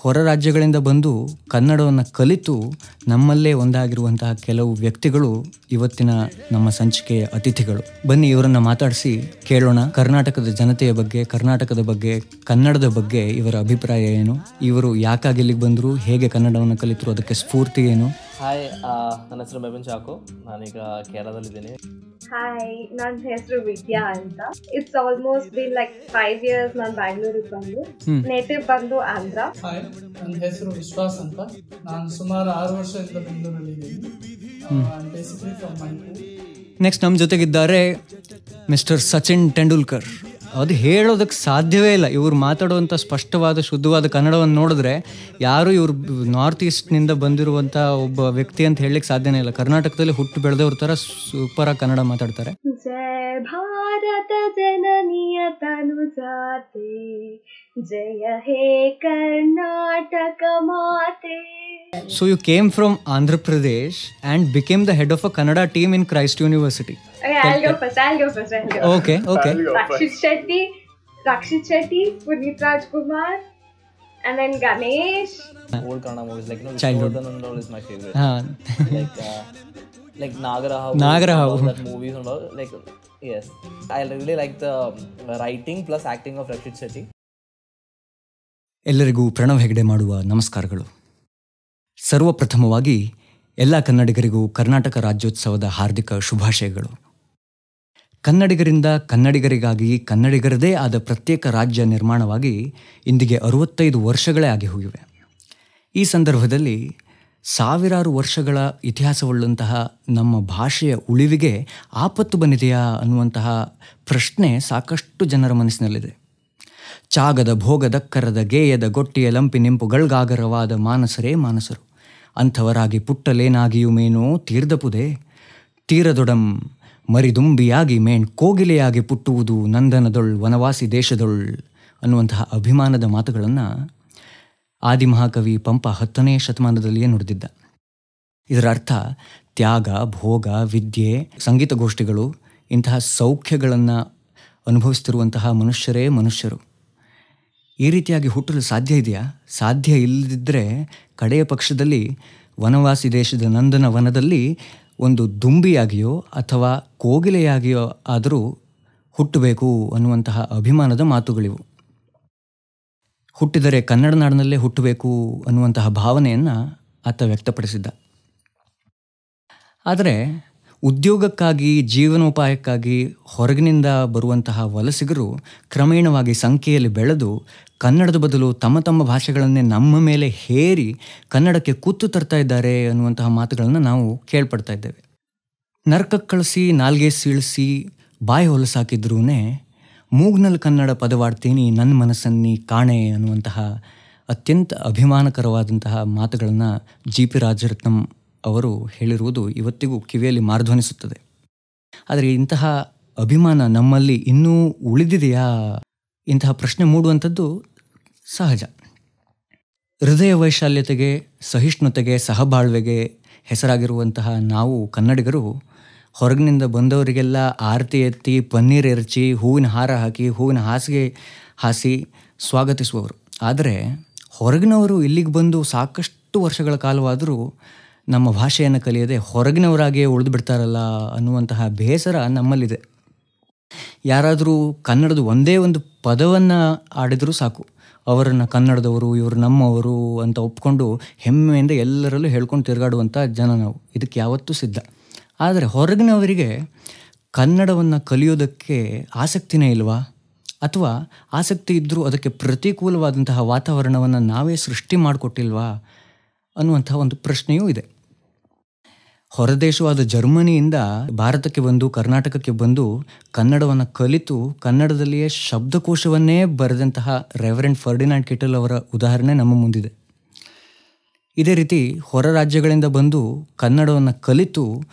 ಹೊರ ರಾಜ್ಯಗಳಿಂದ ಬಂದು ಕನ್ನಡವನ್ನು ಕಲಿತು ನಮ್ಮಲ್ಲೇ ಒಂದಾಗಿರುವಂತಹ ಕೆಲವು ವ್ಯಕ್ತಿಗಳು ಇವತ್ತಿನ ನಮ್ಮ ಸಂಚಿಕೆಯ ಅತಿಥಿಗಳು. ಬನ್ನಿ ಇವರನ್ನು ಮಾತಾಡಿಸಿ ಕೇಳೋಣ. ಕರ್ನಾಟಕದ ಜನತೆಯ ಬಗ್ಗೆ, ಕರ್ನಾಟಕದ ಬಗ್ಗೆ, ಕನ್ನಡದ ಬಗ್ಗೆ ಇವರ ಅಭಿಪ್ರಾಯ ಏನು, ಇವರು ಯಾಕಾಗಿ ಇಲ್ಲಿಗೆ ಬಂದರು, ಹೇಗೆ ಕನ್ನಡವನ್ನು ಕಲಿತರು, ಅದಕ್ಕೆ ಸ್ಫೂರ್ತಿ ಏನು. ಹಾಯ್, ನನ್ನ ಹೆಸರು ಮೆಬಿನ್ ಚಾಕು. ನಾನೀಗ ಕೇರಳದಲ್ಲಿದ್ದೀನಿ. ಹಾಯ್, ನನ್ನ ಹೆಸರು ವಿದ್ಯಾ ಅಂತ. It's almost been like 5 years ನಾನು ಬ್ಯಾಂಗ್ಳೂರಿಗೆ ಬಂದು. ನೇಟಿವ್ ಬಂದು ಆಂಧ್ರ. ಹಾಯ್, ನನ್ನ ಹೆಸರು ವಿಶ್ವಾಸ್ ಅಂತ. ನಾನು ಸುಮಾರು 6 ವರ್ಷದಿಂದ ಬೆಂಗಳೂರಲ್ಲಿ ಇದ್ದೀನಿ. Basically from Manipur. ನೆಕ್ಸ್ಟ್ ನಮ್ಮ ಜೊತೆಗಿದ್ದಾರೆ ಮಿಸ್ಟರ್ ಸಚಿನ್ ತೆಂಡೂಲ್ಕರ್. ಅದು ಹೇಳೋದಕ್ಕೆ ಸಾಧ್ಯವೇ ಇಲ್ಲ. ಇವರು ಮಾತಾಡುವಂಥ ಸ್ಪಷ್ಟವಾದ ಶುದ್ಧವಾದ ಕನ್ನಡವನ್ನು ನೋಡಿದ್ರೆ ಯಾರು ಇವರು ನಾರ್ತ್ ಈಸ್ಟ್ನಿಂದ ಬಂದಿರುವಂಥ ಒಬ್ಬ ವ್ಯಕ್ತಿ ಅಂತ ಹೇಳಲಿಕ್ಕೆ ಸಾಧ್ಯನೇ ಇಲ್ಲ. ಕರ್ನಾಟಕದಲ್ಲಿ ಹುಟ್ಟು ಬೆಳೆದವ್ರ ಥರ ಸೂಪರಾಗಿ ಕನ್ನಡ ಮಾತಾಡ್ತಾರೆ. ಜಯ ಭಾರತ ಜನನಿಯ ತನುಜಾತೆ, ಜಯ ಹೇ ಕರ್ನಾಟಕ ಮಾತೆ. So you came from Andhra Pradesh and became the head of a Kannada team in Christ University. Okay, I'll go first. Okay. Rakshit Shetty, Puneet Rajkumar, and then Ganesh. Old Kannada movies like Childhood. Vishnu and all is my favorite. like Nagaraha. That movies and all. Like yes, I really like the writing plus acting of Rakshit Shetty. ಎಲ್ಲರಿಗೂ ಪ್ರಣವ್ ಹೆಗ್ಡೆ ಮಾಡುವ ನಮಸ್ಕಾರಗಳು. ಸರ್ವಪ್ರಥಮವಾಗಿ ಎಲ್ಲ ಕನ್ನಡಿಗರಿಗೂ ಕರ್ನಾಟಕ ರಾಜ್ಯೋತ್ಸವದ ಹಾರ್ದಿಕ ಶುಭಾಶಯಗಳು. ಕನ್ನಡಿಗರಿಂದ ಕನ್ನಡಿಗರಿಗಾಗಿ ಕನ್ನಡಿಗರದೇ ಆದ ಪ್ರತ್ಯೇಕ ರಾಜ್ಯ ನಿರ್ಮಾಣವಾಗಿ ಇಂದಿಗೆ 65 ವರ್ಷಗಳೇ ಆಗಿ ಹೋಗಿವೆ. ಈ ಸಂದರ್ಭದಲ್ಲಿ ಸಾವಿರಾರು ವರ್ಷಗಳ ಇತಿಹಾಸವುಳ್ಳಂತಹ ನಮ್ಮ ಭಾಷೆಯ ಉಳಿವಿಗೆ ಆಪತ್ತು ಬಂದಿದೆಯಾ ಅನ್ನುವಂತಹ ಪ್ರಶ್ನೆ ಸಾಕಷ್ಟು ಜನರ ಮನಸ್ಸಿನಲ್ಲಿದೆ. ಚಾಗದ ಭೋಗದಕ್ಕರದ ಗೇಯದ ಗೊಟ್ಟಿಯ ಲಂಪಿ ನಿಂಪುಗಳ್ಗಾಗರವಾದ ಮಾನಸರೇ ಮಾನಸರು, ಅಂಥವರಾಗಿ ಪುಟ್ಟಲೇನಾಗಿಯೂ ಮೇನೋ ತೀರ್ದಪುದೆ, ತೀರದೊಡಂ ಮರಿದುಂಬಿಯಾಗಿ ಮೇಣ್ ಕೋಗಿಲೆಯಾಗಿ ಪುಟ್ಟುವುದು ನಂದನದೊಳ್ ವನವಾಸಿ ದೇಶದೊಳ್ ಅನ್ನುವಂತಹ ಅಭಿಮಾನದ ಮಾತುಗಳನ್ನು ಆದಿಮಹಾಕವಿ ಪಂಪ 10ನೇ ಶತಮಾನದಲ್ಲಿಯೇ ನುಡಿದಿದ್ದ. ಇದರ ಅರ್ಥ ತ್ಯಾಗ, ಭೋಗ, ವಿದ್ಯೆ, ಸಂಗೀತಗೋಷ್ಠಿಗಳು ಇಂತಹ ಸೌಖ್ಯಗಳನ್ನು ಅನುಭವಿಸ್ತಿರುವಂತಹ ಮನುಷ್ಯರೇ ಮನುಷ್ಯರು. ಈ ರೀತಿಯಾಗಿ ಹುಟ್ಟಲು ಸಾಧ್ಯ ಇದೆಯಾ? ಸಾಧ್ಯ ಇಲ್ಲದಿದ್ದರೆ ಕಡೆಯ ಪಕ್ಷದಲ್ಲಿ ವನವಾಸಿ ದೇಶದ ನಂದನ ವನದಲ್ಲಿ ಒಂದು ದುಂಬಿಯಾಗಿಯೋ ಅಥವಾ ಕೋಗಿಲೆಯಾಗಿಯೋ ಆದರೂ ಹುಟ್ಟಬೇಕು ಅನ್ನುವಂತಹ ಅಭಿಮಾನದ ಮಾತುಗಳಿವು. ಹುಟ್ಟಿದರೆ ಕನ್ನಡ ನಾಡಿನಲ್ಲೇ ಹುಟ್ಟಬೇಕು ಅನ್ನುವಂತಹ ಭಾವನೆಯನ್ನು ಆತ ವ್ಯಕ್ತಪಡಿಸಿದ್ದ. ಆದರೆ ಉದ್ಯೋಗಕ್ಕಾಗಿ, ಜೀವನೋಪಾಯಕ್ಕಾಗಿ ಹೊರಗಿನಿಂದ ಬರುವಂತಹ ವಲಸಿಗರು ಕ್ರಮೇಣವಾಗಿ ಸಂಖ್ಯೆಯಲ್ಲಿ ಬೆಳೆದು ಕನ್ನಡದ ಬದಲು ತಮ್ಮ ತಮ್ಮ ಭಾಷೆಗಳನ್ನೇ ನಮ್ಮ ಮೇಲೆ ಹೇರಿ ಕನ್ನಡಕ್ಕೆ ಕುತ್ತು ತರ್ತಾ ಇದ್ದಾರೆ ಅನ್ನುವಂತಹ ಮಾತುಗಳನ್ನು ನಾವು ಕೇಳ್ಪಡ್ತಾ ಇದ್ದೇವೆ. ನರಕಕ್ಕೆ ಕಳಿಸಿ ನಾಲ್ಗೆ ಸೀಳಿಸಿ ಬಾಯಿ ಹೊಲಸಾಕಿದ್ರೂ ಮೂಗ್ನಲ್ಲಿ ಕನ್ನಡ ಪದವಾಡ್ತೀನಿ ನನ್ನ ಮನಸ್ಸನ್ನಿ ಕಾಣೆ ಅನ್ನುವಂತಹ ಅತ್ಯಂತ ಅಭಿಮಾನಕರವಾದಂತಹ ಮಾತುಗಳನ್ನು GP ರಾಜರತ್ನಂ ಅವರು ಹೇಳಿರುವುದು ಇವತ್ತಿಗೂ ಕಿವಿಯಲ್ಲಿ ಮಾರ್ಧ್ವನಿಸುತ್ತದೆ. ಆದರೆ ಇಂತಹ ಅಭಿಮಾನ ನಮ್ಮಲ್ಲಿ ಇನ್ನೂ ಉಳಿದಿದೆಯಾ? ಇಂತಹ ಪ್ರಶ್ನೆ ಮೂಡುವಂಥದ್ದು ಸಹಜ. ಹೃದಯ ವೈಶಾಲ್ಯತೆಗೆ, ಸಹಿಷ್ಣುತೆಗೆ, ಸಹಬಾಳ್ವೆಗೆ ಹೆಸರಾಗಿರುವಂತಹ ನಾವು ಕನ್ನಡಿಗರು ಹೊರಗಿನಿಂದ ಬಂದವರಿಗೆಲ್ಲ ಆರತಿ ಎತ್ತಿ, ಪನ್ನೀರ್ ಎರಚಿ, ಹೂವಿನ ಹಾರ ಹಾಕಿ, ಹೂವಿನ ಹಾಸಿಗೆ ಹಾಸಿ ಸ್ವಾಗತಿಸುವವರು. ಆದರೆ ಹೊರಗಿನವರು ಇಲ್ಲಿಗೆ ಬಂದು ಸಾಕಷ್ಟು ವರ್ಷಗಳ ಕಾಲವಾದರೂ ನಮ್ಮ ಭಾಷೆಯನ್ನು ಕಲಿಯದೆ ಹೊರಗಿನವರಾಗಿಯೇ ಉಳಿದು ಬಿಡ್ತಾರಲ್ಲ ಅನ್ನುವಂತಹ ಬೇಸರ ನಮ್ಮಲ್ಲಿದೆ. ಯಾರಾದರೂ ಕನ್ನಡದ ಒಂದೇ ಒಂದು ಪದವನ್ನು ಆಡಿದರೂ ಸಾಕು, ಅವರನ್ನು ಕನ್ನಡದವರು, ಇವರು ನಮ್ಮವರು ಅಂತ ಒಪ್ಕೊಂಡು ಹೆಮ್ಮೆಯಿಂದ ಎಲ್ಲರಲ್ಲೂ ಹೇಳ್ಕೊಂಡು ತಿರುಗಾಡುವಂಥ ಜನ ನಾವು. ಇದಕ್ಕೆ ಯಾವತ್ತೂ ಸಿದ್ಧ. ಆದರೆ ಹೊರಗಿನವರಿಗೆ ಕನ್ನಡವನ್ನು ಕಲಿಯೋದಕ್ಕೆ ಆಸಕ್ತಿನೇ ಇಲ್ವಾ? ಅಥವಾ ಆಸಕ್ತಿ ಇದ್ದರೂ ಅದಕ್ಕೆ ಪ್ರತಿಕೂಲವಾದಂತಹ ವಾತಾವರಣವನ್ನು ನಾವೇ ಸೃಷ್ಟಿ ಮಾಡಿಕೊಟ್ಟಿಲ್ವಾ ಅನ್ನುವಂಥ ಒಂದು ಪ್ರಶ್ನೆಯೂ ಇದೆ. ಹೊರದೇಶವಾದ ಜರ್ಮನಿಯಿಂದ ಭಾರತಕ್ಕೆ ಬಂದು, ಕರ್ನಾಟಕಕ್ಕೆ ಬಂದು ಕನ್ನಡವನ್ನು ಕಲಿತು ಕನ್ನಡದಲ್ಲಿಯೇ ಶಬ್ದಕೋಶವನ್ನೇ ಬರೆದಂತಹ ರೆವರೆಂಡ್ ಫರ್ಡಿನಾಂಡ್ ಕಿಟಲ್ ಅವರ ಉದಾಹರಣೆ ನಮ್ಮ ಮುಂದಿದೆ. ಇದೇ ರೀತಿ ಹೊರ ರಾಜ್ಯಗಳಿಂದ ಬಂದು ಕನ್ನಡವನ್ನು ಕಲಿತು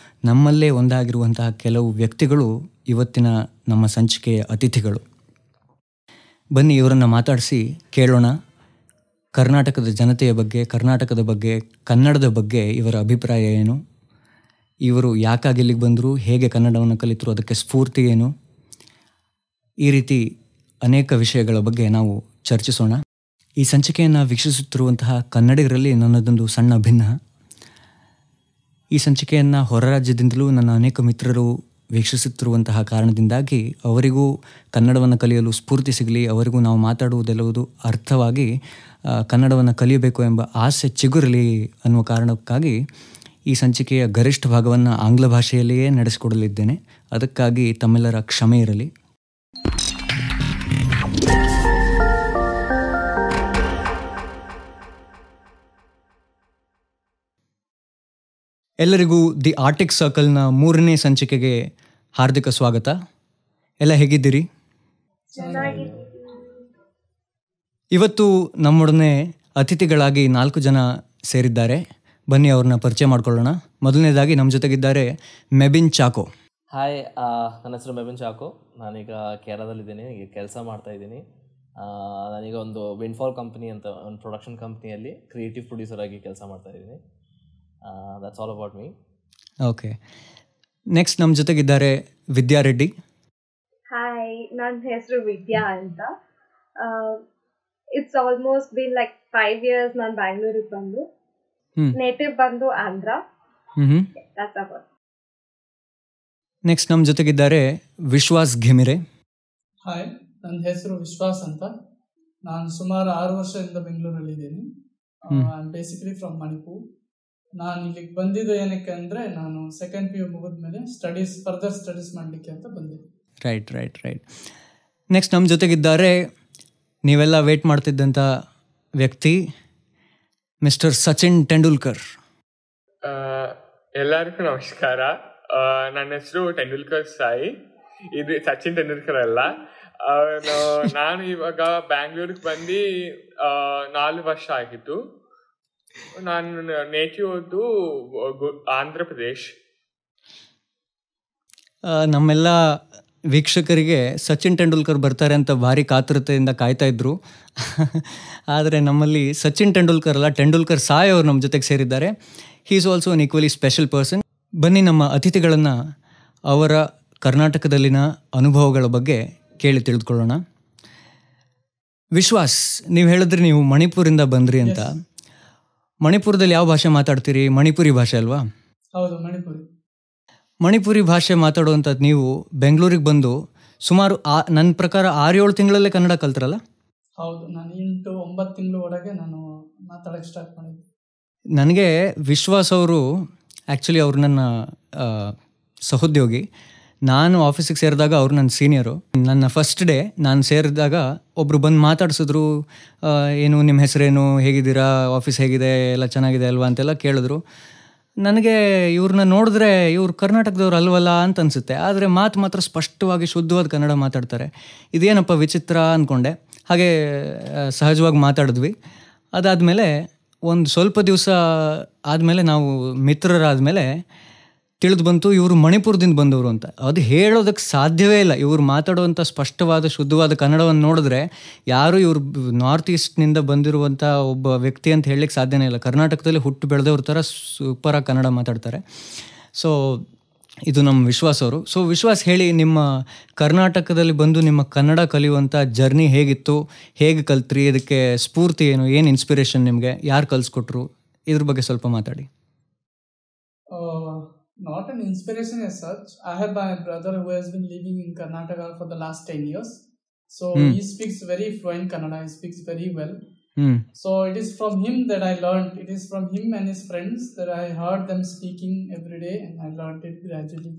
ನಮ್ಮಲ್ಲೇ ಒಂದಾಗಿರುವಂತಹ ಕೆಲವು ವ್ಯಕ್ತಿಗಳು ಇವತ್ತಿನ ನಮ್ಮ ಸಂಚಿಕೆಯ ಅತಿಥಿಗಳು. ಬನ್ನಿ ಇವರನ್ನು ಮಾತಾಡಿಸಿ ಕೇಳೋಣ. ಕರ್ನಾಟಕದ ಜನತೆಯ ಬಗ್ಗೆ, ಕರ್ನಾಟಕದ ಬಗ್ಗೆ, ಕನ್ನಡದ ಬಗ್ಗೆ ಇವರ ಅಭಿಪ್ರಾಯ ಏನು, ಇವರು ಯಾಕಾಗಿ ಇಲ್ಲಿಗೆ ಬಂದರು, ಹೇಗೆ ಕನ್ನಡವನ್ನು ಕಲಿತರು, ಅದಕ್ಕೆ ಸ್ಫೂರ್ತಿ ಏನು, ಈ ರೀತಿ ಅನೇಕ ವಿಷಯಗಳ ಬಗ್ಗೆ ನಾವು ಚರ್ಚಿಸೋಣ. ಈ ಸಂಚಿಕೆಯನ್ನು ವೀಕ್ಷಿಸುತ್ತಿರುವಂತಹ ಕನ್ನಡಿಗರಲ್ಲಿ ನನ್ನದೊಂದು ಸಣ್ಣ ಭಿನ್ನ. ಈ ಸಂಚಿಕೆಯನ್ನು ಹೊರ ರಾಜ್ಯದಿಂದಲೂ ನನ್ನ ಅನೇಕ ಮಿತ್ರರು ವೀಕ್ಷಿಸುತ್ತಿರುವಂತಹ ಕಾರಣದಿಂದಾಗಿ ಅವರಿಗೂ ಕನ್ನಡವನ್ನು ಕಲಿಯಲು ಸ್ಫೂರ್ತಿ ಸಿಗಲಿ, ಅವರಿಗೂ ನಾವು ಮಾತಾಡುವುದೆಲ್ಲವುದು ಅರ್ಥವಾಗಿ ಕನ್ನಡವನ್ನು ಕಲಿಯಬೇಕು ಎಂಬ ಆಸೆ ಚಿಗುರಲಿ ಅನ್ನುವ ಕಾರಣಕ್ಕಾಗಿ ಈ ಸಂಚಿಕೆಯ ಗರಿಷ್ಠ ಭಾಗವನ್ನು ಆಂಗ್ಲ ಭಾಷೆಯಲ್ಲಿಯೇ ನಡೆಸಿಕೊಡಲಿದ್ದೇನೆ. ಅದಕ್ಕಾಗಿ ತಮ್ಮೆಲ್ಲರ ಕ್ಷಮೆ ಇರಲಿ. ಎಲ್ಲರಿಗೂ ದಿ ಆರ್ಟಿಕ್ ಸರ್ಕಲ್ನ 3ನೇ ಸಂಚಿಕೆಗೆ ಹಾರ್ದಿಕ ಸ್ವಾಗತ. ಎಲ್ಲ ಹೇಗಿದ್ದೀರಿ? ಇವತ್ತು ನಮ್ಮೊಡನೆ ಅತಿಥಿಗಳಾಗಿ 4 ಜನ ಸೇರಿದ್ದಾರೆ. ಬನ್ನಿ ಅವ್ರನ್ನ ಪರಿಚಯ ಮಾಡ್ಕೊಳ್ಳೋಣ. ಮೊದಲನೇದಾಗಿ ನಮ್ಮ ಜೊತೆಗಿದ್ದಾರೆ ಮೆಬಿನ್ ಚಾಕೋ. ಹಾಯ್, ನನ್ನ ಹೆಸರು ಮೆಬಿನ್ ಚಾಕೋ. ನಾನೀಗ ಕೇರಳದಲ್ಲಿದ್ದೀನಿ, ಈಗ ಕೆಲಸ ಮಾಡ್ತಾಯಿದ್ದೀನಿ. ನಾನೀಗ ಒಂದು ವಿಂಡ್ಫಾಲ್ ಕಂಪ್ನಿ ಅಂತ ಒಂದು ಪ್ರೊಡಕ್ಷನ್ ಕಂಪ್ನಿಯಲ್ಲಿ ಕ್ರಿಯೇಟಿವ್ ಪ್ರೊಡ್ಯೂಸರ್ ಆಗಿ ಕೆಲಸ ಮಾಡ್ತಾಯಿದ್ದೀನಿ. That's all about me. Okay, next ನಮ್ಮ ಜೊತೆಗಿದ್ದಾರೆ ವಿದ್ಯಾ ರೆಡ್ಡಿ. ಹಾಯ್, ನನ್ನ ಹೆಸರು ವಿದ್ಯಾ ಅಂತ. It's almost bin like 5 years ನಾನು ಬ್ಯಾಂಗ್ಳೂರಿಗೆ ಬಂದು. ನೇಟಿವ್ ಬಂದು ಆಂಧ್ರ. That's about. ನೆಕ್ಸ್ಟ್ ನಮ್ಮ ಜೊತೆಗಿದ್ದಾರೆ ವಿಶ್ವಾಸ್ ಘೆಮಿರೆ. ಹಾಯ್, ನನ್ನ ಹೆಸರು ವಿಶ್ವಾಸ್ ಅಂತ. ನಾನು ಸುಮಾರು 6 ವರ್ಷದಿಂದ ಬೆಂಗಳೂರಲ್ಲಿದ್ದೀನಿ. Basically from Manipur. ನಾನು ಇಲ್ಲಿಗೆ ಬಂದಿದ್ದು ಏನಕ್ಕೆ ಅಂದರೆ, ನಾನು ಸೆಕೆಂಡ್ PU ಮುಗಿದ್ಮೇಲೆ ಫರ್ದರ್ ಸ್ಟಡೀಸ್ ಮಾಡಲಿಕ್ಕೆ ಅಂತ ಬಂದಿದ್ದೆ. ರೈಟ್. ನೆಕ್ಸ್ಟ್ ನಮ್ಮ ಜೊತೆಗಿದ್ದಾರೆ ನೀವೆಲ್ಲ ವೇಟ್ ಮಾಡ್ತಿದ್ದಂಥ ವ್ಯಕ್ತಿ ಮಿಸ್ಟರ್ ಸಚಿನ್ ತೆಂಡೂಲ್ಕರ್. ಎಲ್ಲರಿಗೂ ನಮಸ್ಕಾರ. ನನ್ನ ಹೆಸರು ತೆಂಡೂಲ್ಕರ್ ಸಾಯಿ. ಇದು ಸಚಿನ್ ತೆಂಡೂಲ್ಕರ್ ಅಲ್ಲ. ನಾನು ಇವಾಗ ಬ್ಯಾಂಗ್ಳೂರಿಗೆ ಬಂದು 4 ವರ್ಷ ಆಗಿತ್ತು. ನಾನು ನೇಟಿವ್ ಆಂಧ್ರ ಪ್ರದೇಶ್. ನಮ್ಮೆಲ್ಲ ವೀಕ್ಷಕರಿಗೆ ಸಚಿನ್ ತೆಂಡೂಲ್ಕರ್ ಬರ್ತಾರೆ ಅಂತ ಭಾರಿ ಕಾತುರತೆಯಿಂದ ಕಾಯ್ತಾ ಇದ್ರು. ಆದರೆ ನಮ್ಮಲ್ಲಿ ಸಚಿನ್ ತೆಂಡೂಲ್ಕರ್ ಅಲ್ಲ, ತೆಂಡೂಲ್ಕರ್ ಸಾಯ್ ಅವರು ನಮ್ಮ ಜೊತೆಗೆ ಸೇರಿದ್ದಾರೆ. He is also an equally special person. ಬನ್ನಿ ನಮ್ಮ ಅತಿಥಿಗಳನ್ನು ಅವರ ಕರ್ನಾಟಕದಲ್ಲಿನ ಅನುಭವಗಳ ಬಗ್ಗೆ ಕೇಳಿ ತಿಳಿದುಕೊಳ್ಳೋಣ. ವಿಶ್ವಾಸ್, ನೀವು ಹೇಳಿದ್ರಿ ನೀವು ಮಣಿಪುರಿಂದ ಬಂದ್ರಿ ಅಂತ. ಮಣಿಪುರದಲ್ಲಿ ಯಾವ ಭಾಷೆ ಮಾತಾಡ್ತೀರಿ? ಮಣಿಪುರಿ ಭಾಷೆ ಅಲ್ವಾ? ಹೌದು, ಮಣಿಪುರಿ. ಮಣಿಪುರಿ ಭಾಷೆ ಮಾತಾಡುವಂಥದ್ದು ನೀವು ಬೆಂಗಳೂರಿಗೆ ಬಂದು ಸುಮಾರು ನನ್ನ ಪ್ರಕಾರ 6-7 ತಿಂಗಳಲ್ಲೇ ಕನ್ನಡ ಕಲ್ತ್ರಲ್ಲ? ಹೌದು, ನಾನು 8-9 ತಿಂಗಳ ಒಳಗೆ ನಾನು ಮಾತಾಡೋಕ್ಕೆ ಸ್ಟಾರ್ಟ್ ಮಾಡಿದ್ದೆ. ನನಗೆ ವಿಶ್ವಾಸ್ ಅವರು ಆ್ಯಕ್ಚುಲಿ ಅವರು ನನ್ನ ಸಹೋದ್ಯೋಗಿ. ನಾನು ಆಫೀಸಿಗೆ ಸೇರಿದಾಗ ಅವರು ನನ್ನ ಸೀನಿಯರು. ನನ್ನ ಫಸ್ಟ್ ಡೇ ನಾನು ಸೇರಿದಾಗ ಒಬ್ಬರು ಬಂದು ಮಾತಾಡ್ಸಿದ್ರು. ಏನು ನಿಮ್ಮ ಹೆಸರೇನು, ಹೇಗಿದ್ದೀರಾ, ಆಫೀಸ್ ಹೇಗಿದೆ, ಎಲ್ಲ ಚೆನ್ನಾಗಿದೆ ಅಲ್ವಾ ಅಂತೆಲ್ಲ ಕೇಳಿದ್ರು. ನನಗೆ ಇವ್ರನ್ನ ನೋಡಿದ್ರೆ ಇವ್ರು ಕರ್ನಾಟಕದವ್ರು ಅಲ್ವಲ್ಲ ಅಂತ ಅನಿಸುತ್ತೆ. ಆದರೆ ಮಾತ್ರ ಸ್ಪಷ್ಟವಾಗಿ ಶುದ್ಧವಾದ ಕನ್ನಡ ಮಾತಾಡ್ತಾರೆ. ಇದೇನಪ್ಪ ವಿಚಿತ್ರ ಅಂದ್ಕೊಂಡೆ. ಹಾಗೆ ಸಹಜವಾಗಿ ಮಾತಾಡಿದ್ವಿ. ಅದಾದಮೇಲೆ ಒಂದು ಸ್ವಲ್ಪ ದಿವಸ ಆದಮೇಲೆ ನಾವು ಮಿತ್ರರಾದಮೇಲೆ ತಿಳಿದು ಬಂತು ಇವರು ಮಣಿಪುರದಿಂದ ಬಂದವರು ಅಂತ. ಅದು ಹೇಳೋದಕ್ಕೆ ಸಾಧ್ಯವೇ ಇಲ್ಲ. ಇವರು ಮಾತಾಡುವಂಥ ಸ್ಪಷ್ಟವಾದ ಶುದ್ಧವಾದ ಕನ್ನಡವನ್ನು ನೋಡಿದ್ರೆ ಯಾರು ಇವರು ನಾರ್ತ್ ಈಸ್ಟ್ನಿಂದ ಬಂದಿರುವಂಥ ಒಬ್ಬ ವ್ಯಕ್ತಿ ಅಂತ ಹೇಳಲಿಕ್ಕೆ ಸಾಧ್ಯನೇ ಇಲ್ಲ. ಕರ್ನಾಟಕದಲ್ಲಿ ಹುಟ್ಟು ಬೆಳೆದವ್ರ ಥರ ಸೂಪರಾಗಿ ಕನ್ನಡ ಮಾತಾಡ್ತಾರೆ. ಸೊ ಇದು ನಮ್ಮ ವಿಶ್ವಾಸ್ ಅವರು. ಸೊ ವಿಶ್ವಾಸ್, ಹೇಳಿ, ನಿಮ್ಮ ಕರ್ನಾಟಕದಲ್ಲಿ ಬಂದು ನಿಮ್ಮ ಕನ್ನಡ ಕಲಿಯುವಂಥ ಜರ್ನಿ ಹೇಗಿತ್ತು, ಹೇಗೆ ಕಲ್ತ್ರಿ, ಇದಕ್ಕೆ ಸ್ಫೂರ್ತಿ ಏನು, ಏನು ಇನ್ಸ್ಪಿರೇಷನ್ ನಿಮಗೆ, ಯಾರು ಕಲಿಸ್ಕೊಟ್ರು, ಇದ್ರ ಬಗ್ಗೆ ಸ್ವಲ್ಪ ಮಾತಾಡಿ. Not an inspiration as such. I have my brother who has been living in Karnataka for the last 10 years. So he speaks very fluent Kannada. He speaks very well. So it is from him that I learned. It is from him and his friends that I heard them speaking every day, and I learned it gradually.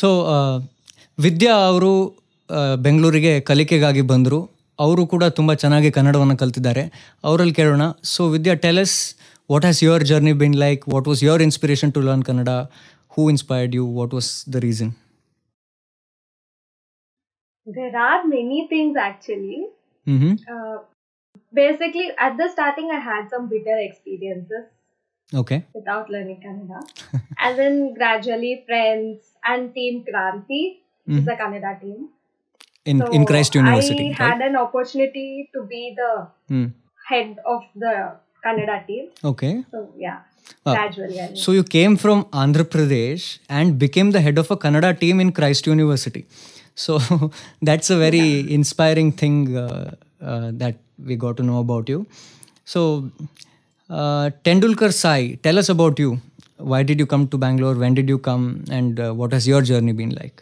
So Vidya ಅವರು ಬೆಂಗಳೂರಿಗೆ ಕಲಿಕೆಗಾಗಿ ಬಂದರು. ಅವರು ಕೂಡ ತುಂಬ ಚೆನ್ನಾಗಿ ಕನ್ನಡವನ್ನು ಕಲ್ತಿದ್ದಾರೆ. ಅವರಲ್ಲಿ ಕೇಳೋಣ. So Vidya, tell us, what has your journey been like? What was your inspiration to learn Kannada? Who inspired you? What was the reason? There are many things actually. Basically, at the starting, I had some bitter experiences. Okay. Without learning Kannada. And then gradually friends and Team Kranti, which is a Kannada team. In Christ University. I had an opportunity to be the head of the Kannada team. Okay. So yeah, gradually. So you came from Andhra Pradesh and became the head of a Kannada team in Christ University. So that's a very inspiring thing that we got to know about you. So Tendulkar Sai, tell us about you. Why did you come to Bangalore? When did you come? And what has your journey been like?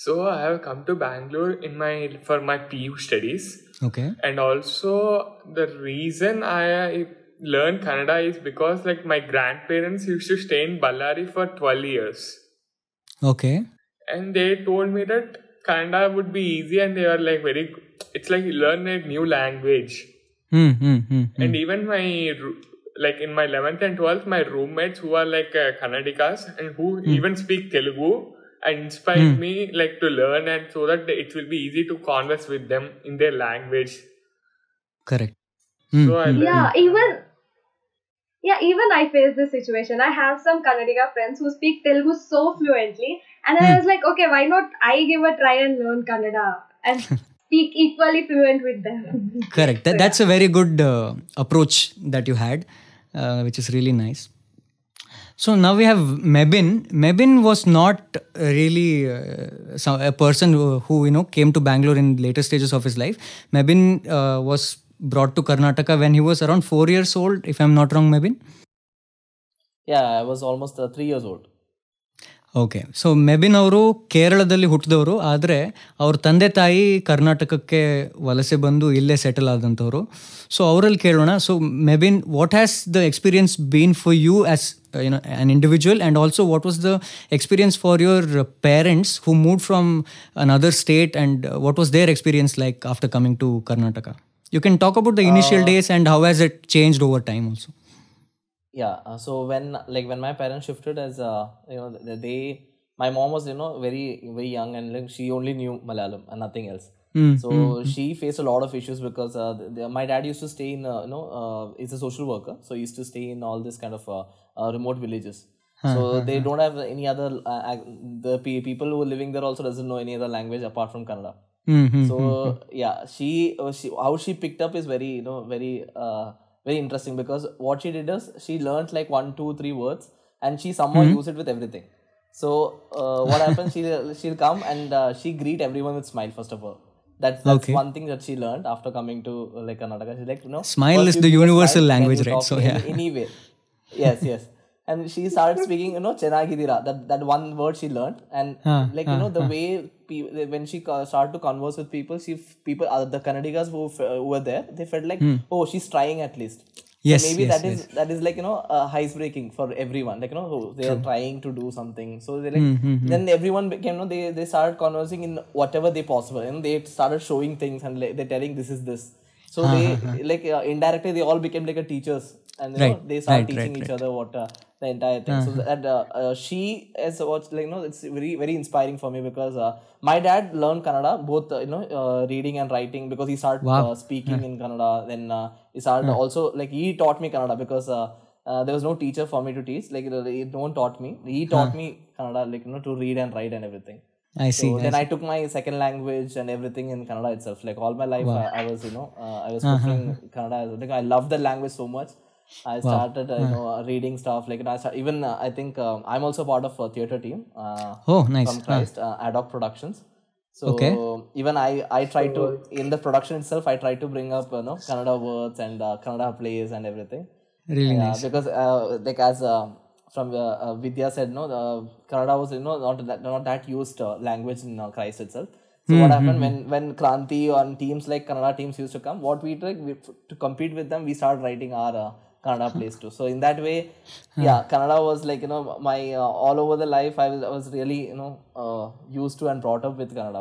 So I have come to Bangalore for my PU studies. Okay. And also the reason I learned Kannada is because like my grandparents used to stay in Ballari for 12 years. Okay. And they told me that Kannada would be easy, and they are like it's like you learn a new language. And even like in my 11th and 12th, my roommates who are like Kannadikas and who even speak Telugu and inspired me like to learn, and so that it will be easy to converse with them in their language. Correct. So I even I face this situation. I have some Kannadiga friends who speak Telugu so fluently, and then I was like, okay, why not I give a try and learn Kannada and speak equally fluent with them. Correct. That's a very good approach that you had, which is really nice. So now we have Mebin. Mebin was not really a person who came to Bangalore in later stages of his life. Mebin was brought to Karnataka when he was around 4 years old, if I'm not wrong, Mebin? Yeah, I was almost 3 years old. Okay. So Mebin ಅವರು ಕೇರಳದಲ್ಲಿ ಹುಟ್ಟಿದವರು, ಆದರೆ ಅವ್ರ ತಂದೆ ತಾಯಿ ಕರ್ನಾಟಕಕ್ಕೆ ವಲಸೆ ಬಂದು ಇಲ್ಲೇ ಸೆಟಲ್ ಆದಂಥವ್ರು. ಸೊ ಅವರಲ್ಲಿ ಕೇಳೋಣ. So Mebin, what has the experience been for you as an individual, and also what was the experience for your parents who moved from another state, and what was their experience like after coming to Karnataka? You can talk about the initial days and how has it changed over time also. Yeah, so when my parents shifted, as my mom was very very young, and like she only knew Malayalam and nothing else. So she faced a lot of issues because my dad used to stay in he's a social worker, so he used to stay in all this kind of remote villages. So they don't have any other the people who are living there also doesn't know any other language apart from Kannada. So yeah, she how she picked up is very very very interesting, because what she did is she learned like 1, 2, 3 words and she somehow used it with everything. So what happens, she'll come and she greet everyone with smile first of all. That's okay. One thing that she learned after coming to like Karnataka. She's like, smile is the universal language, right? So yeah, anyway, yes. And she started speaking, Chenagidira, that one word she learned, and the way when she started to converse with people, the Kannadigas who were there, they felt like, oh, she's trying at least. Yes, so maybe yes, that is like ice breaking for everyone. Like they are trying to do something. So they then everyone became they started conversing in whatever they possible, and they started showing things and they're telling this is this. So they indirectly they all became like a teachers, and they started teaching each other what the entire thing. So that she as what it's very very inspiring for me, because my dad learned Kannada, both reading and writing, because he started speaking in Kannada. Then he started also he taught me Kannada, because there was no teacher for me to teach. No one taught me. He taught me Kannada, to read and write and everything. I see. So then I took my second language and everything in Kannada itself. Like all my life, I was I was preferring Kannada. I love the language so much. I started reading stuff. I think I'm also part of a theatre team. Nice. From Christ, Ad Hoc Productions. So even I try to, in the production itself, I try to bring up Kannada words and Kannada plays and everything. Really nice. Because as from Vidya said, Kannada was not that used language in Christ itself. So what happened when Kranti and teams like Kannada teams used to come, what we did, to compete with them, we started writing our Kannada plays too. So in that way, Kannada was my all over the life. I was really used to and brought up with Kannada.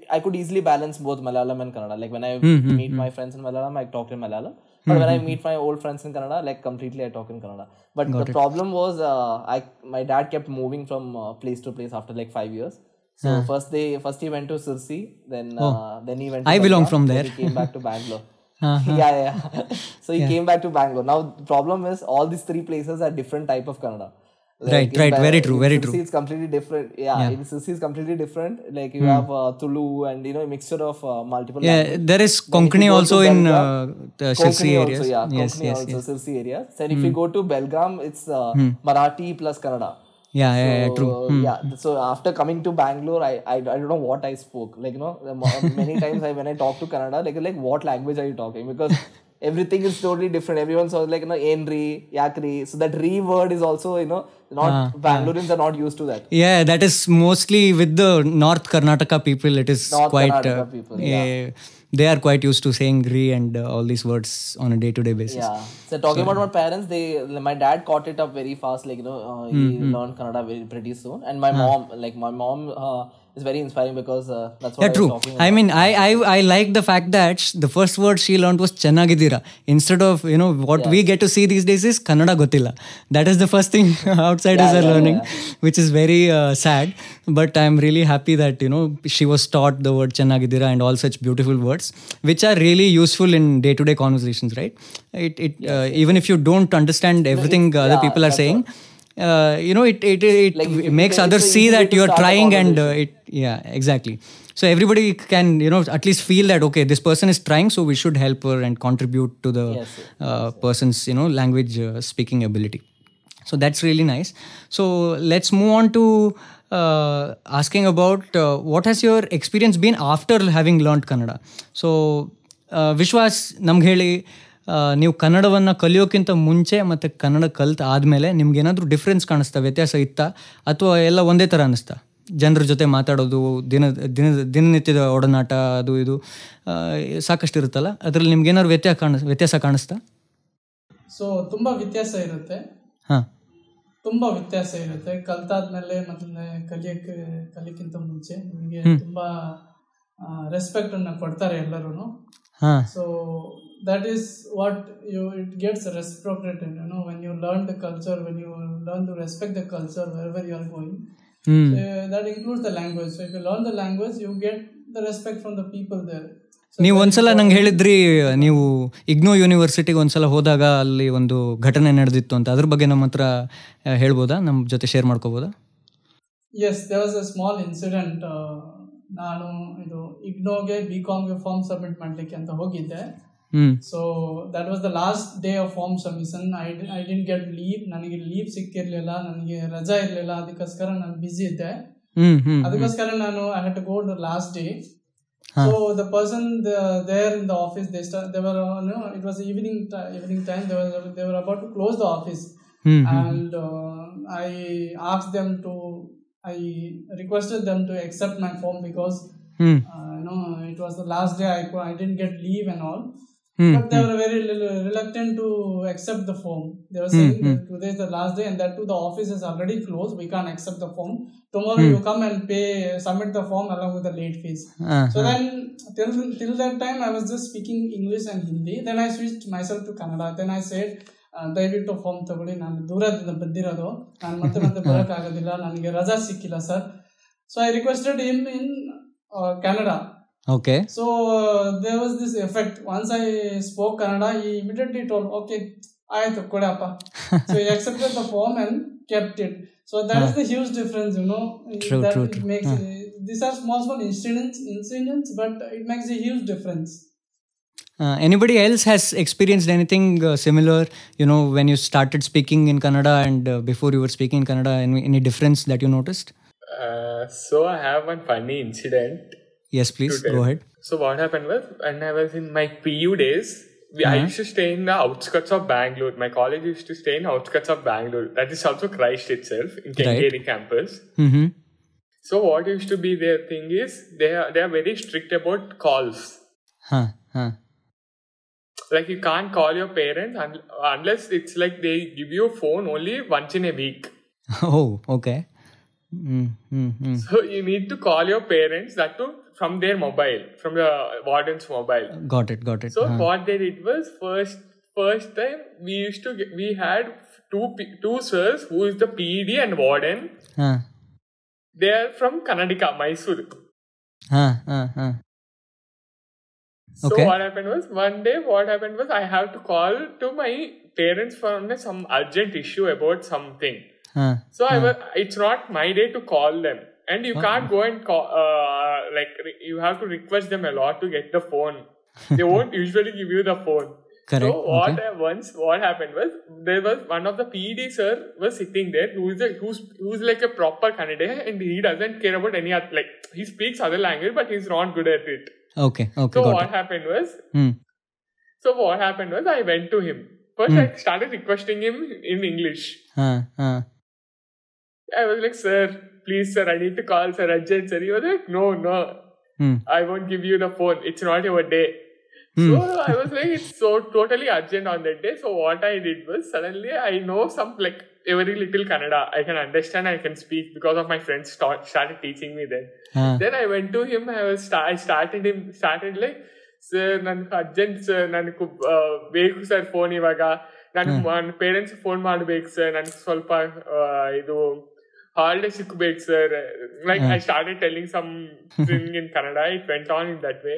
I could easily balance both Malayalam and Kannada. Like when I meet my friends in Malayalam, I talk in Malayalam. But when I meet my old friends in Kannada, completely I talk in Kannada. But the problem was my dad kept moving from place to place after 5 years. So first he went to Sirsi, then he went to I belong from there. Then he came back to Bangalore. Yeah. So he came back to Bangalore. Now the problem is all these 3 places are different type of Kannada. Right. Very true. It's completely different. In Sirsi it's completely different. You have Tulu and a mixture of multiple. Yeah, languages. there is Konkani also in the Sirsi areas. Konkani also, Sirsi areas. So if you go to Belgaum, it's Marathi plus Kannada. True. So after coming to Bangalore, I don't know what I spoke. Like, many times when I talk to Kannada, like what language are you talking? Because everything is totally different. Everyone's like, Enri, Yakri. So that re word is also, not Bangaloreans are not used to that. Yeah, that is mostly with the North Karnataka people. It is North quite. Karnataka people, they are quite used to saying re and all these words on a day-to-day basis. Yeah. So talking about my parents, my dad caught it up very fast. Like, he learned Kannada pretty soon. And my mom is very inspiring because that's what I was talking about. I mean, I like the fact that the first word she learned was Chennagidira. Instead of, what we get to see these days is Kannada Gottilla. That is the first thing outsiders are learning, which is very sad. But I'm really happy that, she was taught the word Chennagidira and all such beautiful words, which are really useful in day-to-day conversations, right? Even if you don't understand everything other people are saying, it makes others see that you're trying and exactly. So everybody can, at least feel that, okay, this person is trying, so we should help her and contribute to the person's, language speaking ability. So that's really nice. So let's move on to asking about what has your experience been after having learned Kannada. So Vishwas, ನಮ್ಗೆ ಹೇಳಿ, ನೀವು ಕನ್ನಡವನ್ನು ಕಲಿಯೋಕ್ಕಿಂತ ಮುಂಚೆ ಮತ್ತು ಕನ್ನಡ ಕಲ್ತು ಆದಮೇಲೆ ನಿಮ್ಗೇನಾದರೂ difference ಕಾಣಿಸ್ತಾ, ವ್ಯತ್ಯಾಸ ಇತ್ತಾ, ಅಥವಾ ಎಲ್ಲ ಒಂದೇ ಥರ ಅನ್ನಿಸ್ತಾ? ಜನರ ಜೊತೆ ಮಾತಾಡೋದು, ದಿನನಿತ್ಯದ ಒಡನಾಟ, ಅದು ಇದು ಸಾಕಷ್ಟು ಇರುತ್ತಲ್ಲ, ಅದರಲ್ಲಿ ನಿಮ್ಗೇನಾದ್ರು ವ್ಯತ್ಯಾಸ ಕಾಣಿಸ್ತಾ? ಸೊ ತುಂಬ ವ್ಯತ್ಯಾಸ ಇರುತ್ತೆ. ತುಂಬ ವ್ಯತ್ಯಾಸ ಇರುತ್ತೆ. ಕಲ್ತಾದ್ಮೇಲೆ ಮೊದಲನೇ ಕಲಿಯಕ್ಕಿಂತ ಮುಂಚೆ ನಿಮಗೆ ತುಂಬ ರೆಸ್ಪೆಕ್ಟನ್ನು ಕೊಡ್ತಾರೆ ಎಲ್ಲರೂ. So that is what it gets reciprocated, when you learn the culture, when you learn to respect the culture wherever you are going. That includes the language. So if you learn the language, you get the respect from the people there. ನೀವು ಒಂದ್ಸಲ ನಂಗೆ ಹೇಳಿದ್ರಿ, ನೀವು ಇಗ್ನೋ ಯೂನಿವರ್ಸಿಟಿಗೆ ಒಂದ್ಸಲ ಹೋದಾಗ ಅಲ್ಲಿ ಒಂದು ಘಟನೆ ನಡೆದಿತ್ತು ಅಂತ. ಅದ್ರ ಬಗ್ಗೆ ನಮ್ಮ ಹತ್ರ ಹೇಳ್ಬೋದಾ, ನಮ್ಮ ಜೊತೆ share ಮಾಡ್ಕೋಬೋದಾ? Yes, there was a small incident. ನಾನು ಇದು ಇಗ್ನೋಗೆ BComಗೆ ಫಾರ್ಮ್ ಸಬ್ಮಿಟ್ ಮಾಡಲಿಕ್ಕೆ ಅಂತ ಹೋಗಿದ್ದೆ. So that was the last day of form submission. I didn't get leave. ನನಗೆ ಲೀವ್ ಸಿಕ್ಕಿರ್ಲಿಲ್ಲ, ನನಗೆ ರಜಾ ಇರಲಿಲ್ಲ. ಅದಕ್ಕೋಸ್ಕರ ನಾನು ಬಿಸಿ ಇದ್ದೆ. ಅದಕ್ಕೋಸ್ಕರ ನಾನು I had to go the last day. So the person there in the office, they were it was evening time. They were about to close the office, and I requested them to accept my form because it was the last day. I didn't get leave and all. But they were very reluctant to accept the form. They were saying that today is the last day and that too the office is already closed. We can't accept the form. Tomorrow you come and submit the form along with the late fees. So then till that time I was just speaking English and Hindi. Then I switched myself to Kannada. Then I said, ದಯವಿಟ್ಟು form ತಗೊಳ್ಳಿ, ನಾನು ದೂರದಿಂದ ಬಂದಿರೋದು, ನಾನು ಮತ್ತೆ ಬರೋಕ್ಕಾಗೋದಿಲ್ಲ, ನನಗೆ ರಜಾ ಸಿಕ್ಕಿಲ್ಲ sir. So I requested him in Kannada. Okay. So there was this effect. Once I spoke Kannada, he immediately told, okay, ಆಯ್ತು ಕೊಡಪ್ಪ. So he accepted the form and kept it. So that is the huge difference, True. It makes these are small incidents, but it makes a huge difference. Anybody else has experienced anything similar, when you started speaking in Kannada and before you were speaking in Kannada, any difference that you noticed? So I have one funny incident. Yes, please, go ahead. So what happened was, when I was in my PU days, I used to stay in the outskirts of Bangalore. My college used to stay in the outskirts of Bangalore. That is also Christ itself, in Kenkeri campus. So what used to be their thing is, they are very strict about calls. Like you can't call your parents unless it's like they give you a phone only once in a week. Oh, okay. So you need to call your parents, that too from their mobile, from the warden's mobile. Got it. So what they did was, first time we had two sirs who is the PED and warden. They are from Karnataka, Mysore. So okay. what happened was I have to call to my parents for some urgent issue about something. So it's not my day to call them, and you can't go and call. You have to request them a lot to get the phone. They won't usually give you the phone. Correct. So what happened was, there was one of the PED sir was sitting there who's like a proper Kannada, and he doesn't care about any other, like he speaks other language but he's not good at it. Okay. So got what it. happened was, Hmm. I went to him. First I started requesting him in English. I was like, sir, please sir, I need to call sir urgent sir. He was like, no, I won't give you the phone. It's not your day. So I was like, it's so totally urgent on that day. So what I did was, suddenly I know some like very little Kannada. I can understand, I can speak because of my friends started teaching me then. Then I went to him. I started like, sir, nanku urgent sir, nanku beku sir phone ivaga. Nanku parents phone ಮಾಡಬೇಕು sir, nanku ಸ್ವಲ್ಪ ಇದು holiday ಸಿಕ್ಕಬೇಕು sir. Like I started telling something in Kannada. It went on in that way.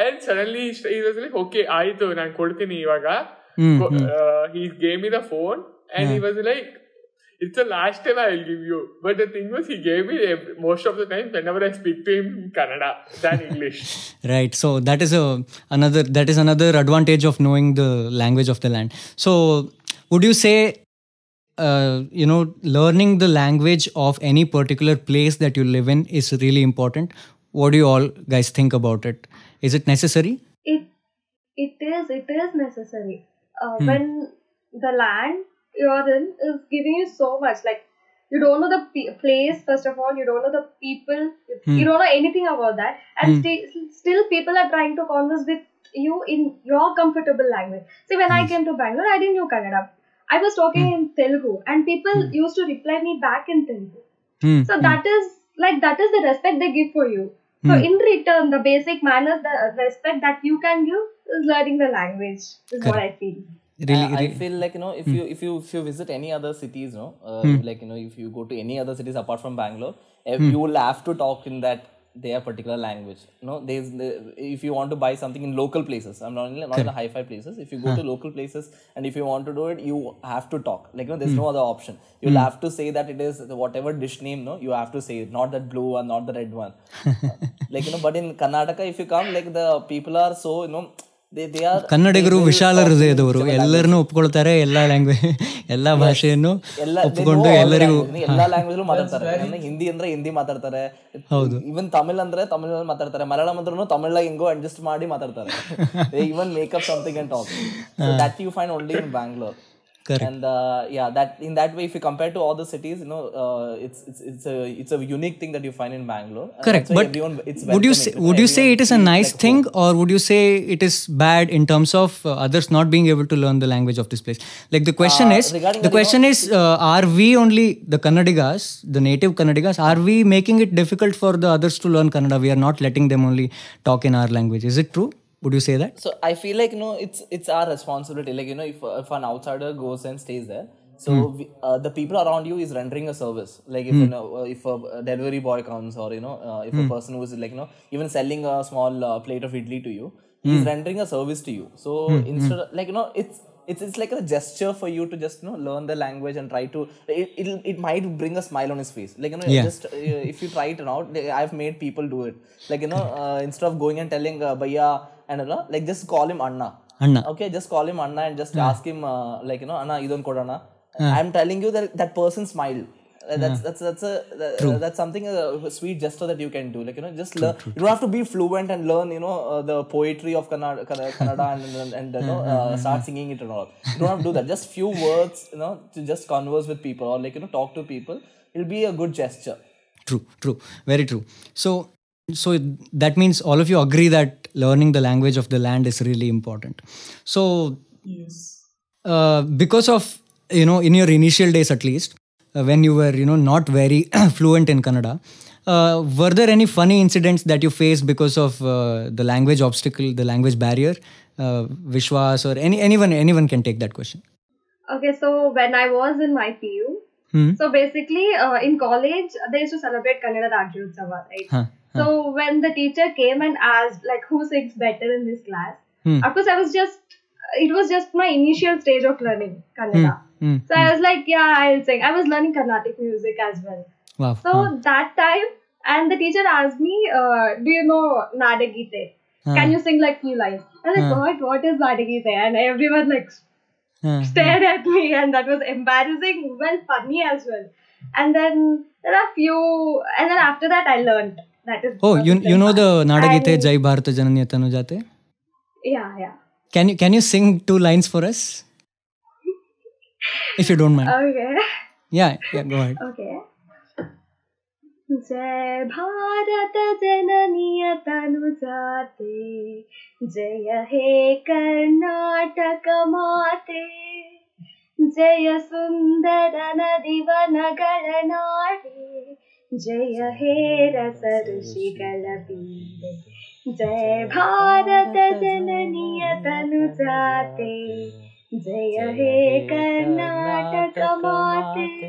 And suddenly he was like, okay, ಆಯ್ತು ನಾನು ಕೊಡ್ತೀನಿ ಇವಾಗ. He gave me the phone and he was like, it's the last time I will give you. But the thing was, he gave me most of the time whenever I speak to him in Kannada than English. Right. So that is another advantage of knowing the language of the land. So would you say, learning the language of any particular place that you live in is really important? What do you all guys think about it? Is it necessary? It is necessary. When the land you're in is giving you so much, like you don't know the place, first of all, you don't know the people, you don't know anything about that, and still people are trying to converse with you in your comfortable language. See, when I came to Bangalore, I didn't know Kannada. I was talking in Telugu and people used to reply me back in Telugu. So that is the respect they give for you. So in return, the basic manners, the respect that you can give is learning the language, is what I feel. Really, I feel like, if you visit any other cities, like, if you go to any other cities apart from Bangalore, you will have to talk in their particular language. If you want to buy something in local places, I'm not in the hi-fi places. If you go to local places and if you want to do it, you have to talk. Like, there's no other option. You'll have to say that it is whatever dish name, you have to say it, not that blue one, not the red one. Like, but in Karnataka, if you come, like, the people are so, ಕನ್ನಡಿಗರು ವಿಶಾಲ ಹೃದಯದವರು, ಎಲ್ಲರನ್ನೂ ಒಪ್ಕೊಳ್ತಾರೆ, ಎಲ್ಲ language, ಎಲ್ಲ ಭಾಷೆಯನ್ನು ಒಪ್ಪಿಕೊಂಡು ಎಲ್ಲರಿಗೂ ಎಲ್ಲಾ language ಮಾತಾಡ್ತಾರೆ. ಹಿಂದಿ ಅಂದ್ರೆ ಹಿಂದಿ ಮಾತಾಡ್ತಾರೆ, ಇವನ್ ತಮಿಳ್ ಅಂದ್ರೆ ತಮಿಳ್ ಮಾತಾಡ್ತಾರೆ, ಮಲಯಾಳಂ ಅಂದ್ರೂ ತಮಿಳ್ ಹೆಂಗೋ ಅಡ್ಜಸ್ಟ್ ಮಾಡಿ ಮಾತಾಡ್ತಾರೆ. Even make up something and talk. That you find only in Bangalore. Correct. And that in that way, if you compare to all the cities, it's a unique thing that you find in Bangalore. Correct. But would you say it is a nice thing, or would you say it is bad in terms of others not being able to learn the language of this place? Like the question is, are we only the Kannadigas, the native Kannadigas, are we making it difficult for the others to learn Kannada? We are not letting them only talk in our language. Is it true? Would you say that? So I feel like, it's our responsibility. Like, if an outsider goes and stays there, so the people around you is rendering a service. Like, if a delivery boy comes, or if a person who is like, even selling a small plate of idli to you, he's rendering a service to you. So instead of, like, it's like a gesture for you to just learn the language and try to it might bring a smile on his face. Like, just if you try it out, I've made people do it. Like, instead of going and telling bhaiya and like, just call him Anna. Okay, just call him Anna and just ask him like, Anna idon kodana. I'm telling you that person smiled. That's something, a sweet gesture that you can do. Like, just learn. You don't have to be fluent and learn the poetry of Kannada and start singing it and all. You don't have to do that. Just few words, to just converse with people, or like, talk to people. It'll be a good gesture. True, very true. So that means all of you agree that learning the language of the land is really important. So Yes. Because of, in your initial days at least, when you were, not very fluent in Kannada, were there any funny incidents that you faced because of the language obstacle, the language barrier? Vishwas or anyone can take that question. Okay, so when I was in my PU, so basically in college, they used to celebrate Kannada Rajyotsava, right? So when the teacher came and asked, like, who sings better in this class, of course it was just my initial stage of learning Kannada. So I was like, yeah, I'll sing. I was learning Carnatic music as well. Wow. So that time, and the teacher asked me, do you know Nadagite? Can you sing like few lines? I was like, what is Nadagite? And everyone like stared at me, and that was embarrassing, well funny as well. And then there are few, and then after that I learned. That is you know the Nadagite Jai Bharata Jananya Tanu Jate? Yeah. Can you sing 2 lines for us? If you don't mind. Okay. Yeah, go ahead. Okay. जय भारत जननीय तनु जाते, जय हे कर्नाटक माते, जय सुंदर नदी वनಗಳ नाडे, जय हे रस ऋषिಗಳ पीठे, जय भारत जननीय तनु जाते, जय हे कर्नाटक माते.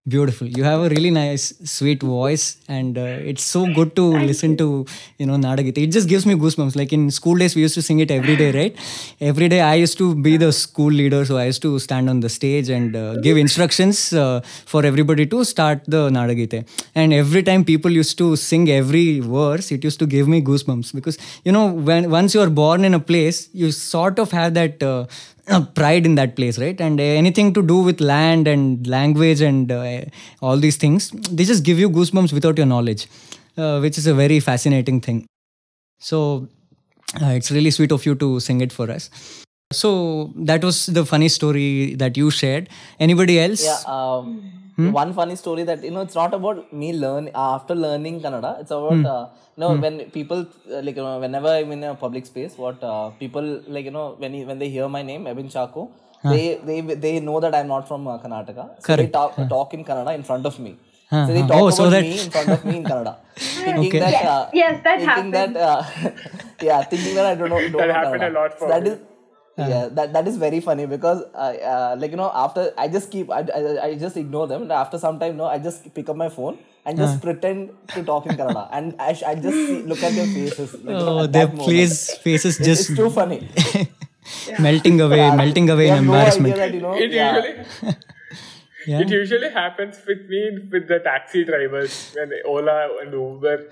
Beautiful. You have a really nice, sweet voice, and it's so good to listen to, Nadagita. It just gives me goosebumps. Like in school days, we used to sing it every day, right? Every day, I used to be the school leader, so I used to stand on the stage and give instructions for everybody to start the Nadagita. And every time people used to sing every verse, it used to give me goosebumps because, once you are born in a place, you sort of have that pride in that place, right? And anything to do with land and language and all these things, they just give you goosebumps without your knowledge, which is a very fascinating thing. So it's really sweet of you to sing it for us. So that was the funny story that you shared. Anybody else? Yeah. One funny story that, it's not about me after learning Kannada. It's about, when people, whenever I'm in a public space, what people, when they hear my name, Mebin Chako, they know that I'm not from Karnataka. So they talk in Kannada in front of me. So they talk about me in front of me in Kannada. Thinking that... yes, that happened. Thinking that I don't know that happened Kannada. a lot for me. Yeah, that is very funny because after I just just ignore them, and after some time I just pick up my phone and just pretend to talk in Kannada, and I just look at their faces. Their faces just it's too funny. melting away in embarrassment. It usually happens with me with the taxi drivers, when Ola and Uber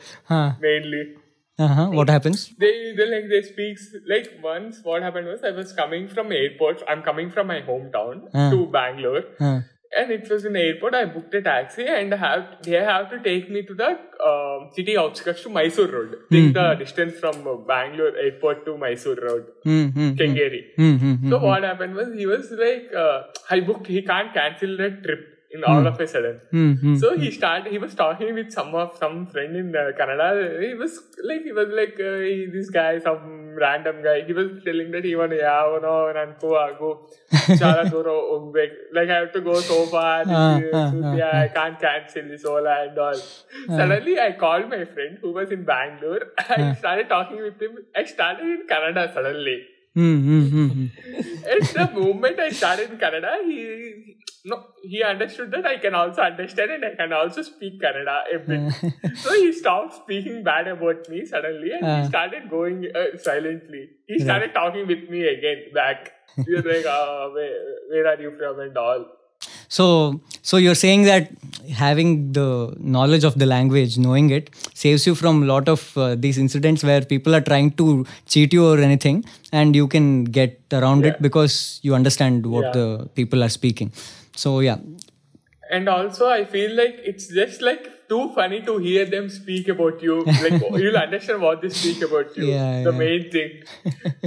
mainly. What happens? They speak like once. What happened was I was coming from airport. I'm coming from my hometown to Bangalore, and it was in the airport. I booked a taxi, and they have to take me to the city outskirts to Mysore Road. Take the distance from Bangalore airport to Mysore Road, Kengeri. So what happened was he was like, I booked. He can't cancel the trip. In all of a sudden, so he was talking with some friend in Kannada. He was like this guy, some random guy. He was telling that he wanna go chala dura hogbek. Like I have to go so far. I can't cancel this Ola and all. Suddenly I called my friend who was in Bangalore. I started talking with him. I started in Kannada suddenly. At the moment I started in Kannada, he understood that I can also understand and I can also speak Kannada a bit. So he stopped speaking bad about me suddenly, and he started going silently. He started talking with me again back. He was like, where are you from and all. So you're saying that having the knowledge of the language, knowing it, saves you from a lot of these incidents where people are trying to cheat you or anything, and you can get around it because you understand what the people are speaking. So and also I feel like it's just like too funny to hear them speak about you. Like you'll understand what they speak about you. The main thing.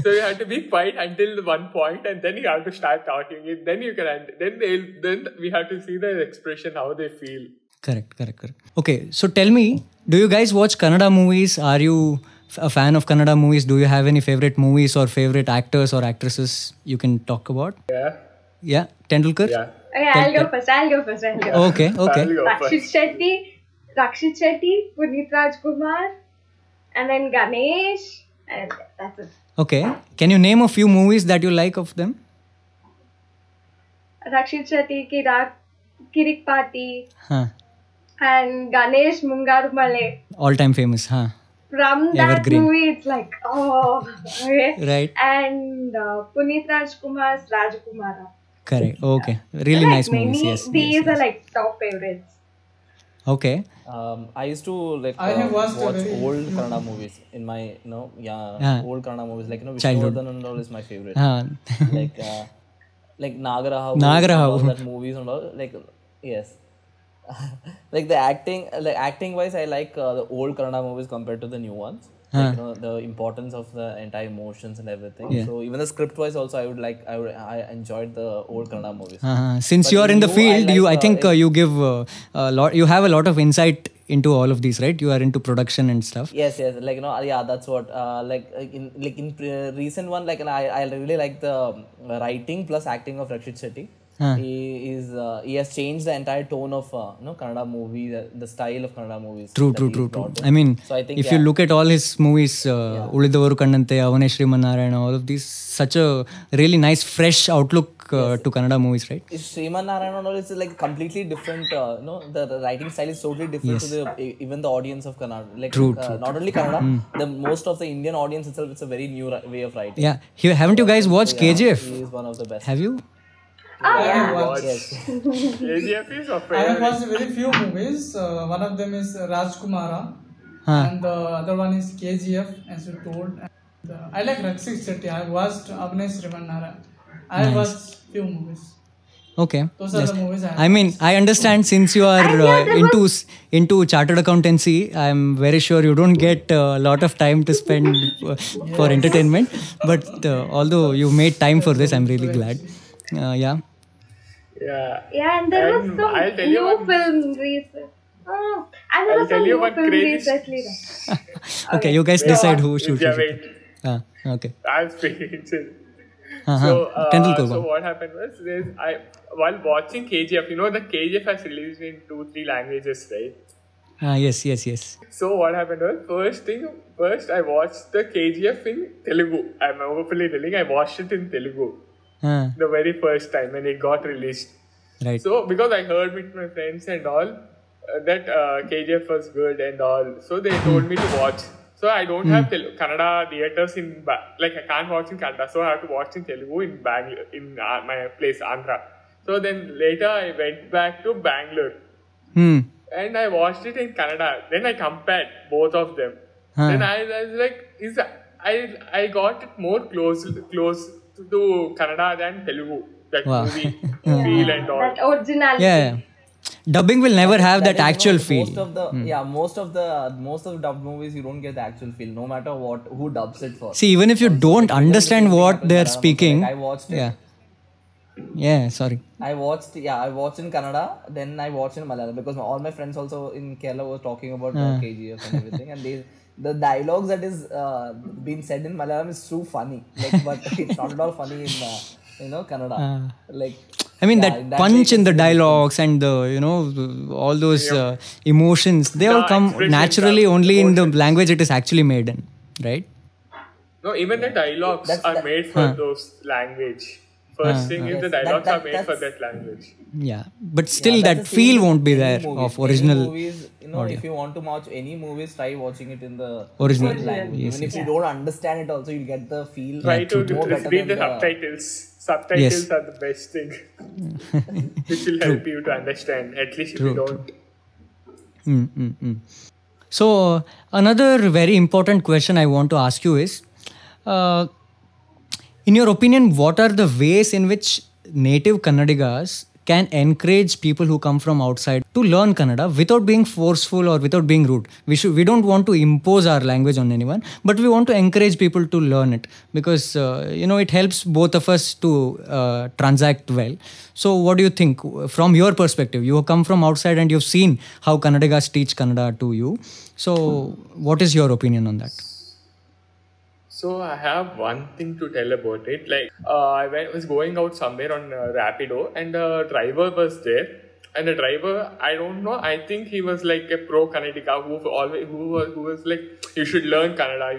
So you have to be quiet until one point, and then you have to start talking it. Then you can. Then we have to see the expression how they feel. Correct. Okay, so tell me, do you guys watch Kannada movies? Are you a fan of Kannada movies? Do you have any favorite movies or favorite actors or actresses you can talk about? Yeah, Tendulkar. Yeah. Okay, I'll go first. Okay. Rakshit Shetty, Puneet Rajkumar, and then Ganesh, and that's it. Okay. Can you name a few movies that you like of them? Rakshit Shetty, Kirik Party, and Ganesh Mungaru Male. All-time famous, From that Evergreen. movie, it's like, okay. Right. And Puneet Rajkumar's Rajkumara. Correct. Okay. Really nice movies. Yes. These are like top favorites. Okay. I used to like I have watched watch very old Kannada movies in my old Kannada movies, like Vishnuvardhan and all is my favorite. like Nagaraha Nagaraha. that movies and all, like yes. Like the acting wise, I like the old Kannada movies compared to the new ones. Like, the importance of the entire emotions and everything. So even the script wise also, I enjoyed the old Kannada movies. Since But you are in the new, field, I I think you give a lot. You have a lot of insight into all of these, right? You are into production and stuff. Yes, like that's what in recent one, like I really like the writing plus acting of Rakshit Shetty. He has changed the entire tone of Kannada movies, the style of Kannada movies. True. I mean, so I think, if you look at all his movies, Ulidavaru Kannante, Avane Srimanarayana, all of these, such a really nice fresh outlook to Kannada movies, right? Srimanarayana and all is like completely different. The writing style is totally different to even the audience of Kannada. Like True. Not only Kannada, the most of the Indian audience itself, it's a very new way of writing. Yeah. Haven't you guys watched KGF? He is one of the best. Have you? I have watched. Yes. KGF is a I have watched very few movies. One of them is Rajkumara, and the other one is KGF, as you told. And, I like Rakshit Shetty. I have watched Avane Srimanarayana. I have watched few movies. Okay. Those are the movies I have. I mean, I understand since you are into chartered accountancy, I'm very sure you don't get a lot of time to spend for entertainment. But although you made time for this, I'm really glad. Yeah, and there was some I'll tell you new one- film recent. And there was some new film recently. Okay, you guys decide who should. Yeah, wait. Okay. I'm speaking. Tendulkar, So what happened was, while watching KGF, the KGF has released in 2-3 languages, right? Yes. So what happened was, first I watched the KGF in Telugu. I'm openly telling, I watched it in Telugu the very first time when it got released. Right. So because I heard with my friends and all that KGF was good and all, so they told me to watch. So I don't have Kannada theaters in I can't watch in Kannada, so I have to watch in Telugu in Bangalore, in my place Andhra. So then later I went back to Bangalore and I watched it in Kannada. Then I compared both of them. Then I was like, I got it more close to Kannada than Telugu. That movie feel and all. That originality. Yeah. Dubbing will never have that actual feel. Most of the dubbed movies, you don't get the actual feel, no matter who dubs it for. See, even if you don't understand what they're speaking. I watched it. Yeah, sorry. I watched in Kannada, then I watched in Malayalam, because all my friends also in Kerala were talking about KGF and everything, and the dialogues that is being said in Malayalam is so funny, but it's not at all funny in Kannada. I mean, that punch in the dialogues and all those emotions, they all come naturally only in the language it is actually made in, right? No, even the dialogues are made for those language. First thing is the dialogues are made for that language. Yeah, but still that feel won't be there of original. Movies, if you want to watch any movies, try watching it in the original language. Even if you don't understand it, also you'll get the feel. Try to read the subtitles. Subtitles are the best thing, which will help you to understand. At least if you don't. So another very important question I want to ask you is, in your opinion, what are the ways in which native Kannadigas can encourage people who come from outside to learn Kannada without being forceful or without being rude? We don't want to impose our language on anyone, but we want to encourage people to learn it because it helps both of us to transact well. So what do you think from your perspective? You have come from outside and you've seen how Kannadigas teach Kannada to you. So what is your opinion on that? So I have one thing to tell about it. I was going out somewhere on Rapido, and the driver was there. And the driver, I don't know, I think he was like a pro Kannadiga who was like, you should learn Kannada.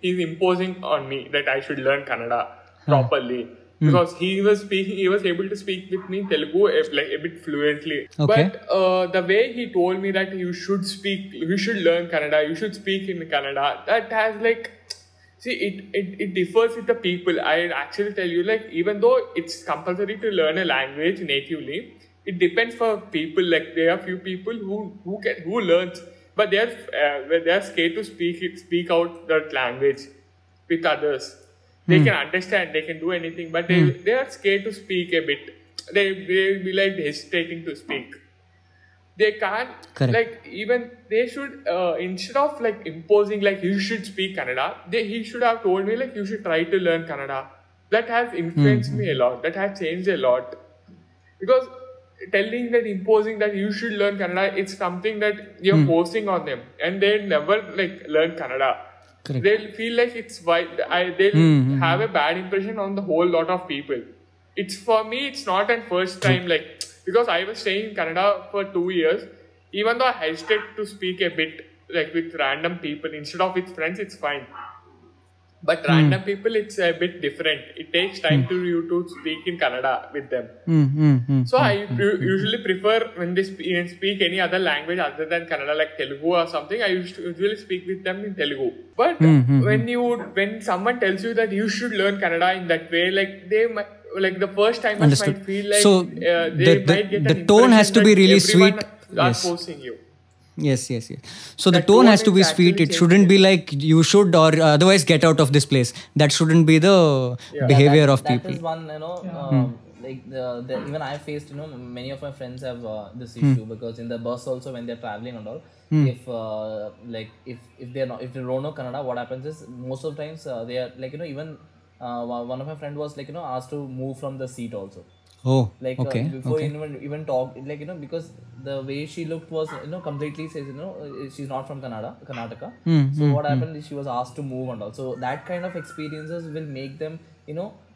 He's imposing on me that I should learn Kannada properly. Because he was able to speak with me Telugu a bit fluently. Okay. But the way he told me that you should learn Kannada, you should speak in Kannada, that has see, it differs with the people. I actually tell you, even though it's compulsory to learn a language natively, it depends for people. Like there are few people who learns, but they are scared to speak out that language with others. They can understand, they can do anything, but they are scared to speak a bit. They be like hesitating to speak. They can't. Correct. Like even they should instead of like imposing like you should speak Kannada, he should have told me like you should try to learn Kannada. That has influenced me a lot. That has changed a lot. Because telling that, imposing that you should learn Kannada, it's something that you're forcing on them, and they never like learn Kannada. Correct. They'll feel like it's they'll have a bad impression on the whole lot of people. It's for me, it's not a first time, like because I was staying in Canada for 2 years. Even though I hesitate to speak a bit like with random people instead of with friends, it's fine. But random people, it's a bit different. It takes time to you to speak in Kannada with them. So I usually prefer when they speak any other language other than Kannada, like Telugu or something, I usually speak with them in Telugu. But when someone tells you that you should learn Kannada in that way, like they might, like the first timers might feel like so they might get the tone has to be really sweet. Are forcing you. Yes. So the tone has to be sweet. It shouldn't be like you should or otherwise get out of this place. That shouldn't be the behavior of people. That is one, like even I faced, many of my friends have this issue because in the bus also when they're traveling and all, if they don't know Kannada, what happens is most of the times they are like, even one of my friend was like, asked to move from the seat also. Oh, like okay. Before even talk, like because the way she looked was completely says she's not from Karnataka. So what happened is she was asked to move and all. So that kind of experiences will make them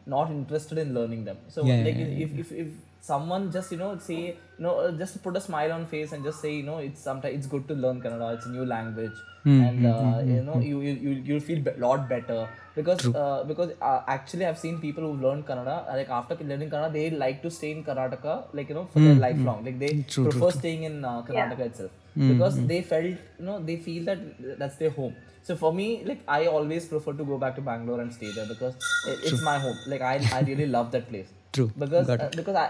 not interested in learning them. So if someone just say just put a smile on face and just say it's good to learn Kannada. It's a new language, and you'll feel a lot better. Because actually I've seen people who've learned Kannada, like after learning Kannada, they like to stay in Karnataka, like for their lifelong. Like they prefer staying in Karnataka itself because they felt they feel that that's their home. So for me, like I always prefer to go back to Bangalore and stay there because it's my home. Like I really love that place. True. Because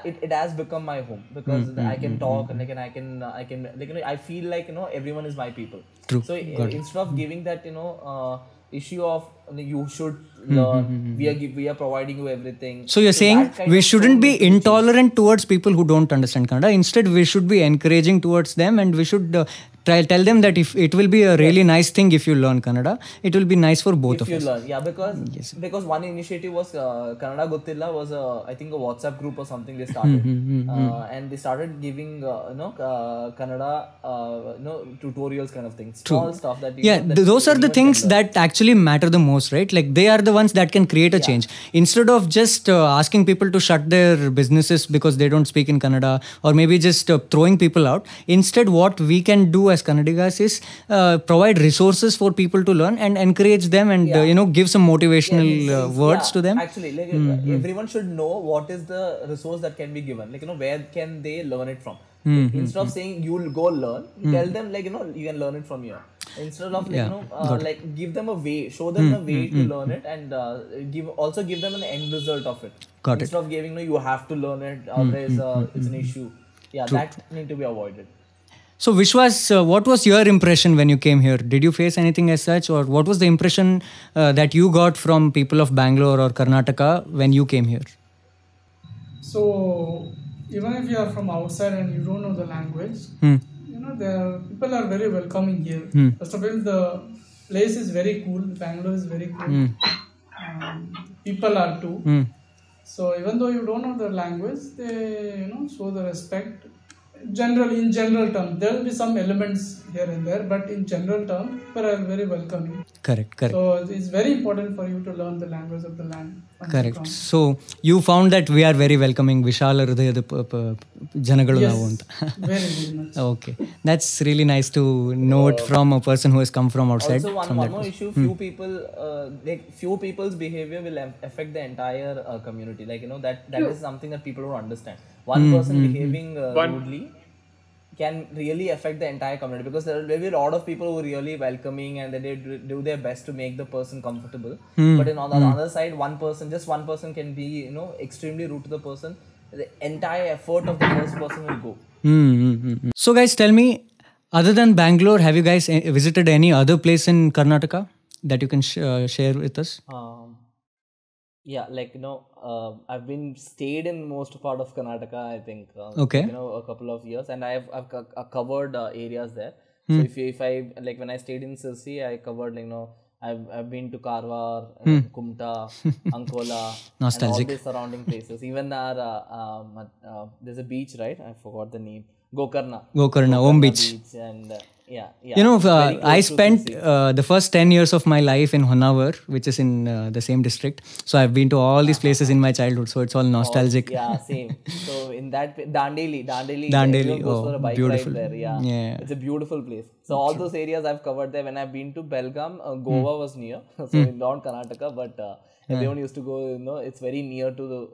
it has become my home because I can talk and I can I feel like everyone is my people. True. So instead of giving that issue of you should learn, we are providing you everything. So you're saying we shouldn't be intolerant towards people who don't understand Kannada. Instead, we should be encouraging towards them, and we should tell them that if it will be a really nice thing if you learn Kannada, it will be nice for both of us. If you learn, because one initiative was Kannada Gottilla was I think a WhatsApp group or something they started, and they started giving Kannada tutorials kind of things, small stuff that those are the things that actually matter the most, right? Like they are the ones that can create a change. Instead of just asking people to shut their businesses because they don't speak in Kannada, or maybe just throwing people out. Instead, what we can do as Kannadigas is provide resources for people to learn and encourage them and give some motivational words to them. Actually, like everyone should know what is the resource that can be given. Like where can they learn it from? Instead of saying you'll go learn, tell them like you can learn it from here. Instead of like give them a way, show them a way to learn it, and give them an end result of it. Instead of giving you have to learn it, otherwise it's an issue. That need to be avoided. So Vishwas, what was your impression when you came here? Did you face anything as such, or what was the impression that you got from people of Bangalore or Karnataka when you came here? So even if you are from outside and you don't know the language, people are very welcoming here. First of all, the place is very cool. Bangalore is very cool. People are too. So even though you don't know the language, they show the respect. In general terms, there will be some elements here and there, but in general terms, people are very welcoming. Correct. So it's very important for you to learn the language of the land. Correct. So you found that we are very welcoming. Vishala Hrudayada Janagalu navu anta. Very much. Okay, that's really nice to note from a person who has come from outside. Also, one more issue: few people's behavior will affect the entire community. Like that is something that people don't understand. One person behaving rudely can really affect the entire community because there will be a lot of people who are really welcoming and they do their best to make the person comfortable. But on the other side, one person can be extremely rude to the person, the entire effort of the first person will go. So guys, tell me, other than Bangalore, have you guys visited any other place in Karnataka that you can share with us? Yeah, like, I've been stayed in most part of Karnataka, I think. Okay. A couple of years, and I've covered areas there. So if I like, when I stayed in Sirsi, I covered, I've been to Karwar, Kumta, Ankola, Nostalgic. and all these surrounding places. Even our there's a beach, right? I forgot the name. Gokarna, Om Beach. And yeah. I spent the first 10 years of my life in Honavar, which is in the same district. So I've been to all these places in my childhood. So it's all nostalgic. Yeah, same. So in that Dandeli, Dandeli, goes for a bike beautiful. ride there. Yeah, it's a beautiful place. So all those areas I've covered there. When I've been to Belgaum, Goa was near, so not Karnataka, but everyone used to go. It's very near to the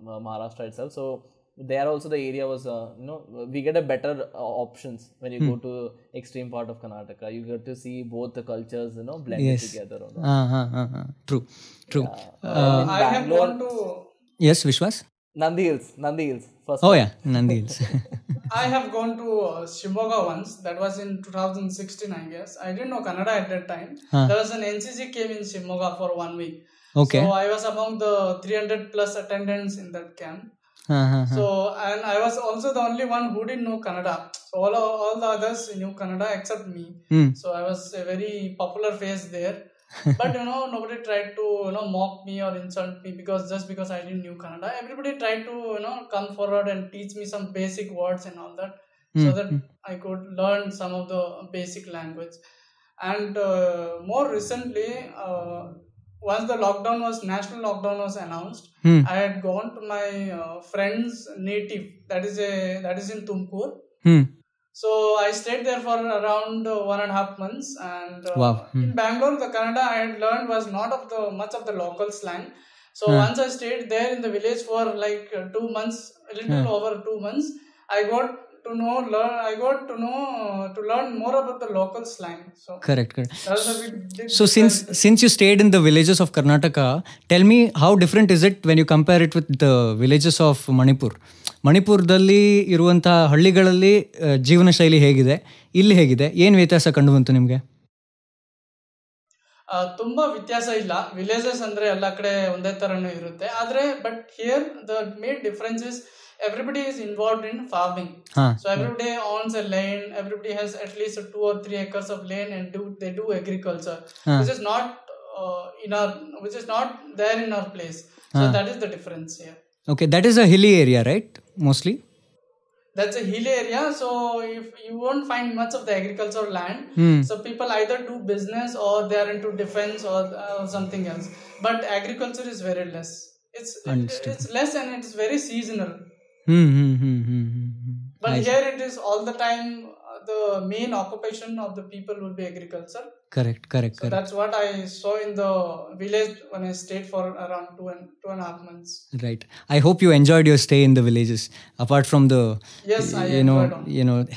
Maharashtra itself. So there also the area was, we get a better options when you go to extreme part of Karnataka. You get to see both the cultures, blended together. True. I have gone to... Yes, Vishwas? Nandi Hills. First. Oh yeah, Nandi Hills. I have gone to Shimoga once. That was in 2016, I guess. I didn't know Kannada at that time. There was an NCC came in Shimoga for 1 week. Okay. So I was among the 300 plus attendants in that camp. So, and I was also the only one who didn't know Kannada. So all the others knew Kannada except me. So I was a very popular face there. But nobody tried to mock me or insult me because I didn't know Kannada. Everybody tried to come forward and teach me some basic words and all that, so that I could learn some of the basic language. And more recently, once the national lockdown was announced, I had gone to my friend's native, that is in Tumkur. So I stayed there for around 1.5 months, and in Bangalore, the Kannada I had learned was not of much of the local slang. So once I stayed there in the village for like 2 months, a little over 2 months, I got to learn more about the local slang. So correct. That's a big So since you stayed in the villages of Karnataka, tell me how different is it when you compare it with the villages of Manipur? ಮಣಿಪುರದಲ್ಲಿ ಇರುವಂಥ ಹಳ್ಳಿಗಳಲ್ಲಿ ಜೀವನ ಶೈಲಿ ಹೇಗಿದೆ, ಇಲ್ಲಿ ಹೇಗಿದೆ, ಏನು ವ್ಯತ್ಯಾಸ ಕಂಡು ಬಂತು ನಿಮಗೆ? ತುಂಬಾ ವ್ಯತ್ಯಾಸ ಇಲ್ಲ. ವಿಲೇಜಸ್ ಅಂದ್ರೆ ಎಲ್ಲ ಕಡೆ ಒಂದೇ ತರನೇ ಇರುತ್ತೆ. ಆದ್ರೆ but here the main difference is everybody is involved in farming. So everybody owns a land, everybody has at least 2 or 3 acres of land and they do agriculture, which is not there in our place. So that is the difference here. Okay, that is a hilly area, right? Mostly? That's a hilly area, so if you won't find much of the agricultural land. So people either do business or they are into defense or something else. But agriculture is very less. It's less and it's very seasonal. But here it is all the time. The main occupation of the people will be agriculture. Correct. So that's what I saw in the village when I stayed for around 2.5 months. Right. I hope you enjoyed your stay in the villages. Apart from the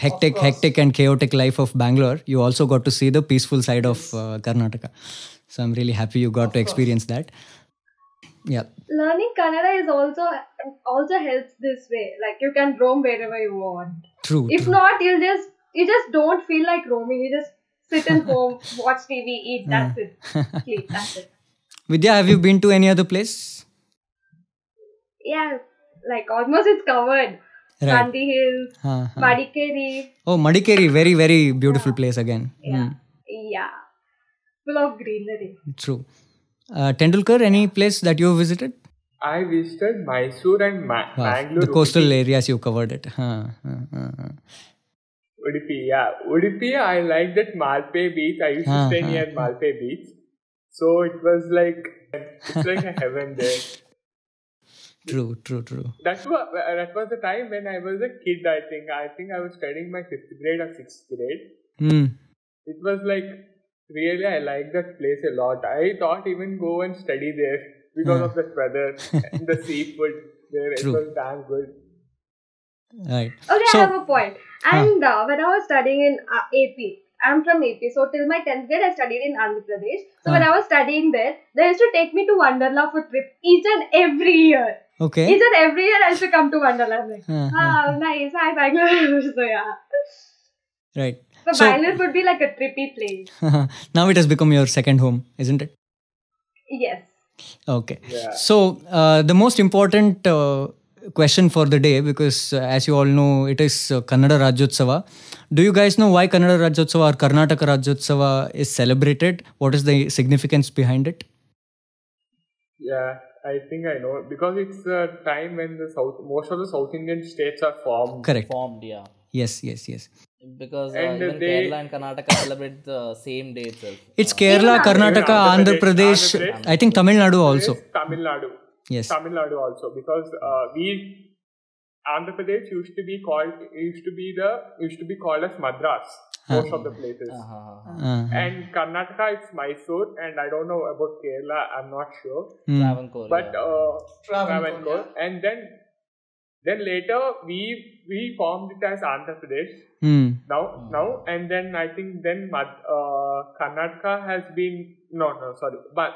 hectic and chaotic life of Bangalore, you also got to see the peaceful side of Karnataka. So I'm really happy you got to experience that. Yeah. Learning Kannada is also helps this way. Like you can roam wherever you want. True. If not, you just don't feel like roaming. You just sit in home, watch TV, eat. That's it. Sleep. That's it. Vidya, have you been to any other place? Yeah, like almost it's covered. Right. Nandi Hills, Madikeri. Oh, Madikeri, very very beautiful place again. Yeah, full of greenery. True. Tendulkar, any place that you have visited? I visited Mysore and Bangalore. The coastal areas you covered it. Udupi, I like that Malpe beach. I used to stay near Malpe beach. So it was like, it's like a heaven there. True. That was the time when I was a kid, I think. I think I was studying my 5th grade or 6th grade. It was like, really, I like that place a lot. I thought even go and study there because of the weather and the seafood there. True. It was damn good. Right. Okay, I have a point. And when I was studying in AP, I'm from AP, so till my 10th grade I studied in Andhra Pradesh. So when I was studying there, they used to take me to Wonderla for trip each and every year. Okay. Each and every year I used to come to Wonderla. I'm like, nice, hi Bangalore. So yeah. Right. So Bangalore would be like a trippy place. Now it has become your second home, isn't it? Yes. Okay. So the most important question for the day, because as you all know, it is Kannada Rajyotsava. Do you guys know why Kannada Rajyotsava or Karnataka Rajyotsava is celebrated? What is the significance behind it? Yeah, I think I know. Because it's the time when most of the South Indian states are formed. Correct. Formed, yeah. Yes. Because And even Kerala and Karnataka celebrate the same day itself. It's Kerala, Karnataka, Andhra Pradesh. I think Tamil Nadu also. Tamil Nadu. Yes. Tamil Nadu also, because Andhra Pradesh used to be called as Madras. Most of the places. And Karnataka, it's Mysore, and I don't know about Kerala. I'm not sure. Travancore. But Travancore, and then later we formed it as Andhra Pradesh. Now, and then I think then Karnataka has been but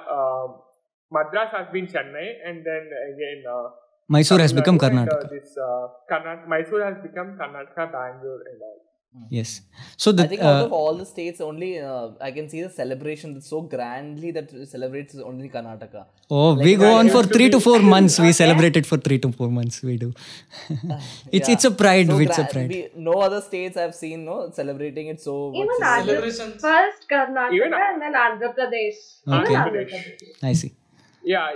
Madras has been Chennai, and then again Mysore has become Karnataka. Mysore has become Karnataka, Bangalore, and all. Yes. So I think out of all the states, only I can see the celebration so grandly that celebrates only Karnataka. Oh, like we go on for 3 to 4 months. We celebrate it for 3 to 4 months. We do. It's a pride. So it's a pride. No other states I've seen celebrating it so much. Even first Karnataka and then Andhra Pradesh. Okay. I see. Yeah,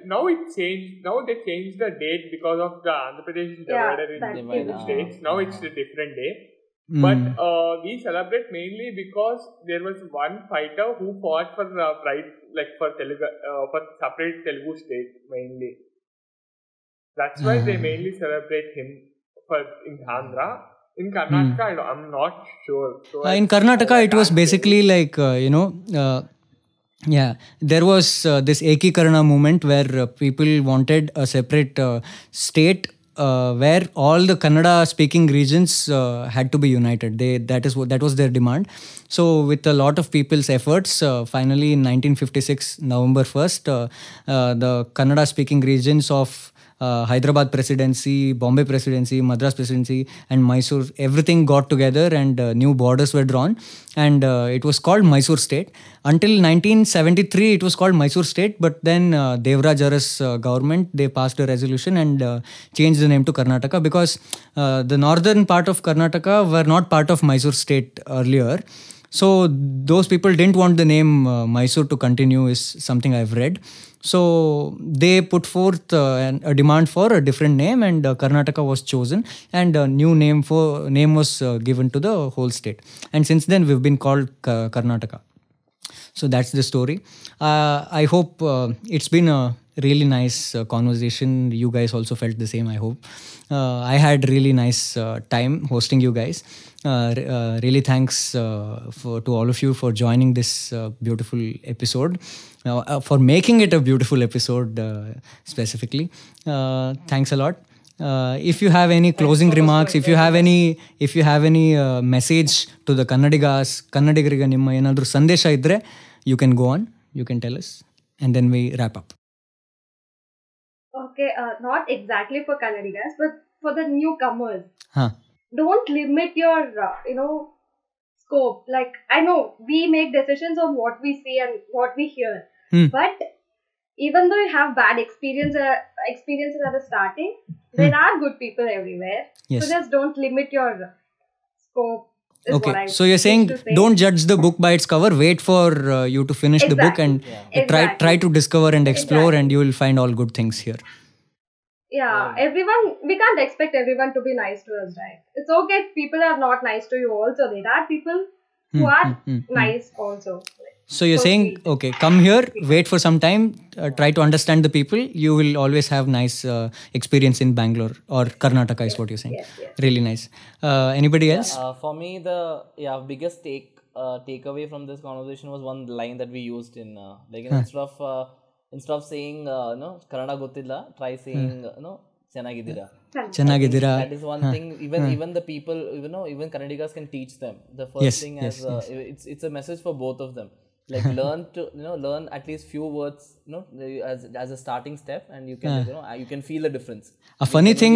now it changed. Now they changed the date because of the Andhra Pradesh is divided into states. Now it's a different day. But we celebrate mainly because there was one fighter who fought for right, like for Telugu, for separate Telugu state mainly. That's why they mainly celebrate him in Andhra. In Karnataka, I'm not sure. So in Karnataka, it was basically like there was this Ekikarana movement where people wanted a separate state where all the Kannada speaking regions had to be united. That was their demand. So with a lot of people's efforts, finally in 1956 November 1st, the Kannada speaking regions of Hyderabad Presidency, Bombay Presidency, Madras Presidency and Mysore, everything got together and new borders were drawn, and it was called Mysore State. Until 1973 it was called Mysore State, but then Devraj Aras government, they passed a resolution and changed the name to Karnataka, because the northern part of Karnataka were not part of Mysore State earlier. So those people didn't want the name Mysore to continue, is something I've read. So they put forth a demand for a different name, and Karnataka was chosen, and a new name was given to the whole state. And since then we've been called Karnataka. So that's the story. I hope it's been a really nice conversation. You guys also felt the same, I hope. I had really nice time hosting you guys. Really thanks to all of you for joining this beautiful episode, for making it a beautiful episode specifically. Thanks a lot. If you have any closing remarks, if you have any message to the Kannadigarige nimma enadru sandesha idre, you can go on, you can tell us, and then we wrap up. Okay, not exactly for Kannadigas, but for the newcomers. Don't limit your scope. Like, I know we make decisions on what we see and what we hear, but even though you have bad experiences at the starting, there are good people everywhere. Yes. So just don't limit your scope. Okay, so you're saying don't judge the book by its cover. Wait for you to finish the book and try to discover and explore, and you will find all good things here. Yeah, we can't expect everyone to be nice to us, right? It's okay if people are not nice to you also. There are people who are nice also. So you're saying, okay, come here, wait for some time, try to understand the people. You will always have nice experience in Bangalore or Karnataka, is what you're saying. Yes. Really nice. Anybody else? For me, the biggest takeaway from this conversation was one line that we used in instead of saying Kannada gottilla, try saying ಚೆನ್ನಾಗಿದ್ದೀರಾ. ಚೆನ್ನಾಗಿದ್ದೀರಾ. That is one thing. Even the people, even Kannadigas can teach them. The first thing it's a message for both of them. Like learn at least few words, as a starting step, and you can you can feel the difference. A funny thing,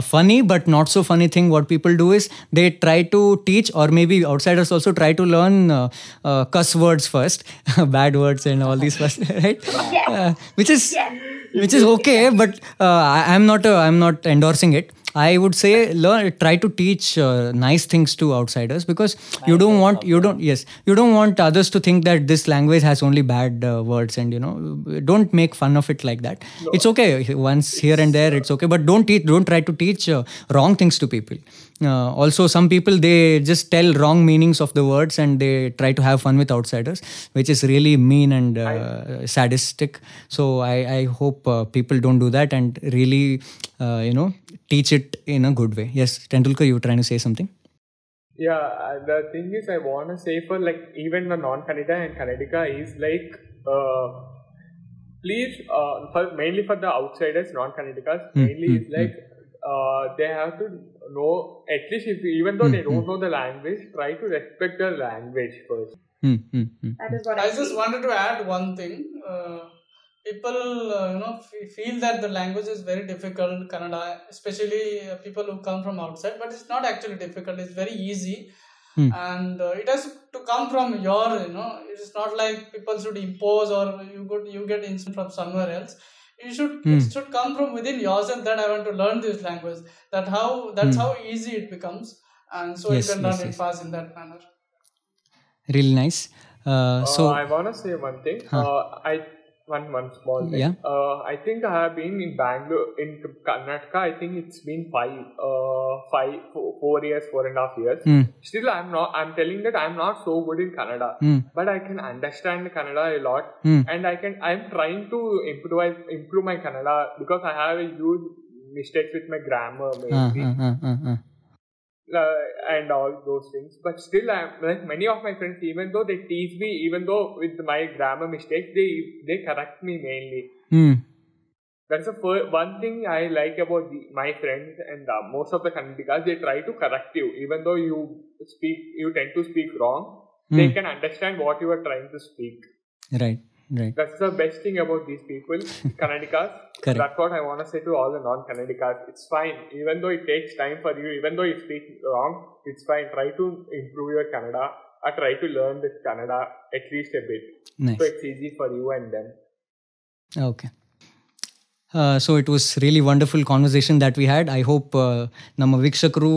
a funny but not so funny thing what people do is they try to teach, or maybe outsiders also try to learn cuss words first, bad words and all these first, right? Which is okay, but I'm not endorsing it. I would say try to teach nice things to outsiders, because you don't want others to think that this language has only bad words, and don't make fun of it like that. No. It's okay once here and there, it's okay, but don't try to teach wrong things to people. Also, some people, they just tell wrong meanings of the words and they try to have fun with outsiders, which is really mean and sadistic. So I hope people don't do that and really teach it in a good way. Yes, Tendulkar, you were trying to say something? Yeah, the thing is, I want to say for like even the non-Kannada and Kannadiga is like, please, mainly for the outsiders, non-Kannadigas, mainly is like, they have to know, at least even though they don't know the language, try to respect the language first. That is what I just wanted to add one thing. People feel that the language is very difficult, Kannada, especially people who come from outside, but it's not actually difficult. It's very easy. And it has to come from your, it's not like people should impose or you get instant from somewhere else. It should come from within yourself, that I want to learn this language. That's how easy it becomes, and so you can learn it fast in that manner. Really nice. So I want to say one thing. One small thing. Yeah. I think I have been in Bangalore, in Karnataka. I think it's been 4 years, 4.5 years. Still, I'm telling that I'm not so good in Kannada, but I can understand Kannada a lot, and I'm trying to improve my Kannada, because I have a huge mistakes with my grammar mainly. And all those things, but still, I'm like many of my friends, even though they tease me, even though with my grammar mistakes, they correct me mainly. That's the one thing I like about my friends, and most of the Kannadigas, they try to correct you, even though you tend to speak wrong. They can understand what you are trying to speak. Right. That's the best thing about these people, Kannadigas. That's what I want to say to all the non-Kannadigas. It's fine, even though it takes time for you, even though you speak wrong, it's fine. Try to improve your Kannada, or try to learn this Kannada at least a bit. Nice. So it's easy for you and them. Okay. So it was really wonderful conversation that we had. I hope ನಮ್ಮ ವೀಕ್ಷಕರು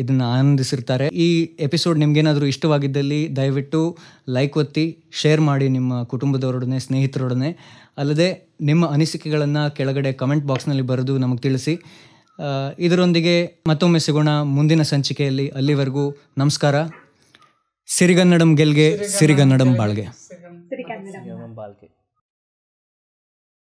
ಇದನ್ನು ಆನಂದಿಸಿರ್ತಾರೆ. ಈ episode ನಿಮ್ಗೇನಾದರೂ ಇಷ್ಟವಾಗಿದ್ದಲ್ಲಿ ದಯವಿಟ್ಟು like ಒತ್ತಿ, share ಮಾಡಿ ನಿಮ್ಮ ಕುಟುಂಬದವರೊಡನೆ, ಸ್ನೇಹಿತರೊಡನೆ. ಅಲ್ಲದೆ ನಿಮ್ಮ ಅನಿಸಿಕೆಗಳನ್ನು ಕೆಳಗಡೆ ಕಮೆಂಟ್ ಬಾಕ್ಸ್ನಲ್ಲಿ ಬರೆದು ನಮಗೆ ತಿಳಿಸಿ. ಇದರೊಂದಿಗೆ ಮತ್ತೊಮ್ಮೆ ಸಿಗೋಣ ಮುಂದಿನ ಸಂಚಿಕೆಯಲ್ಲಿ. ಅಲ್ಲಿವರೆಗೂ ನಮಸ್ಕಾರ. ಸಿರಿಗನ್ನಡಂ ಗೆಲ್ಗೆ, ಸಿರಿಗನ್ನಡಂ ಬಾಳ್ಗೆ. Sirikannadam. ಬಾಳ್ಗೆ.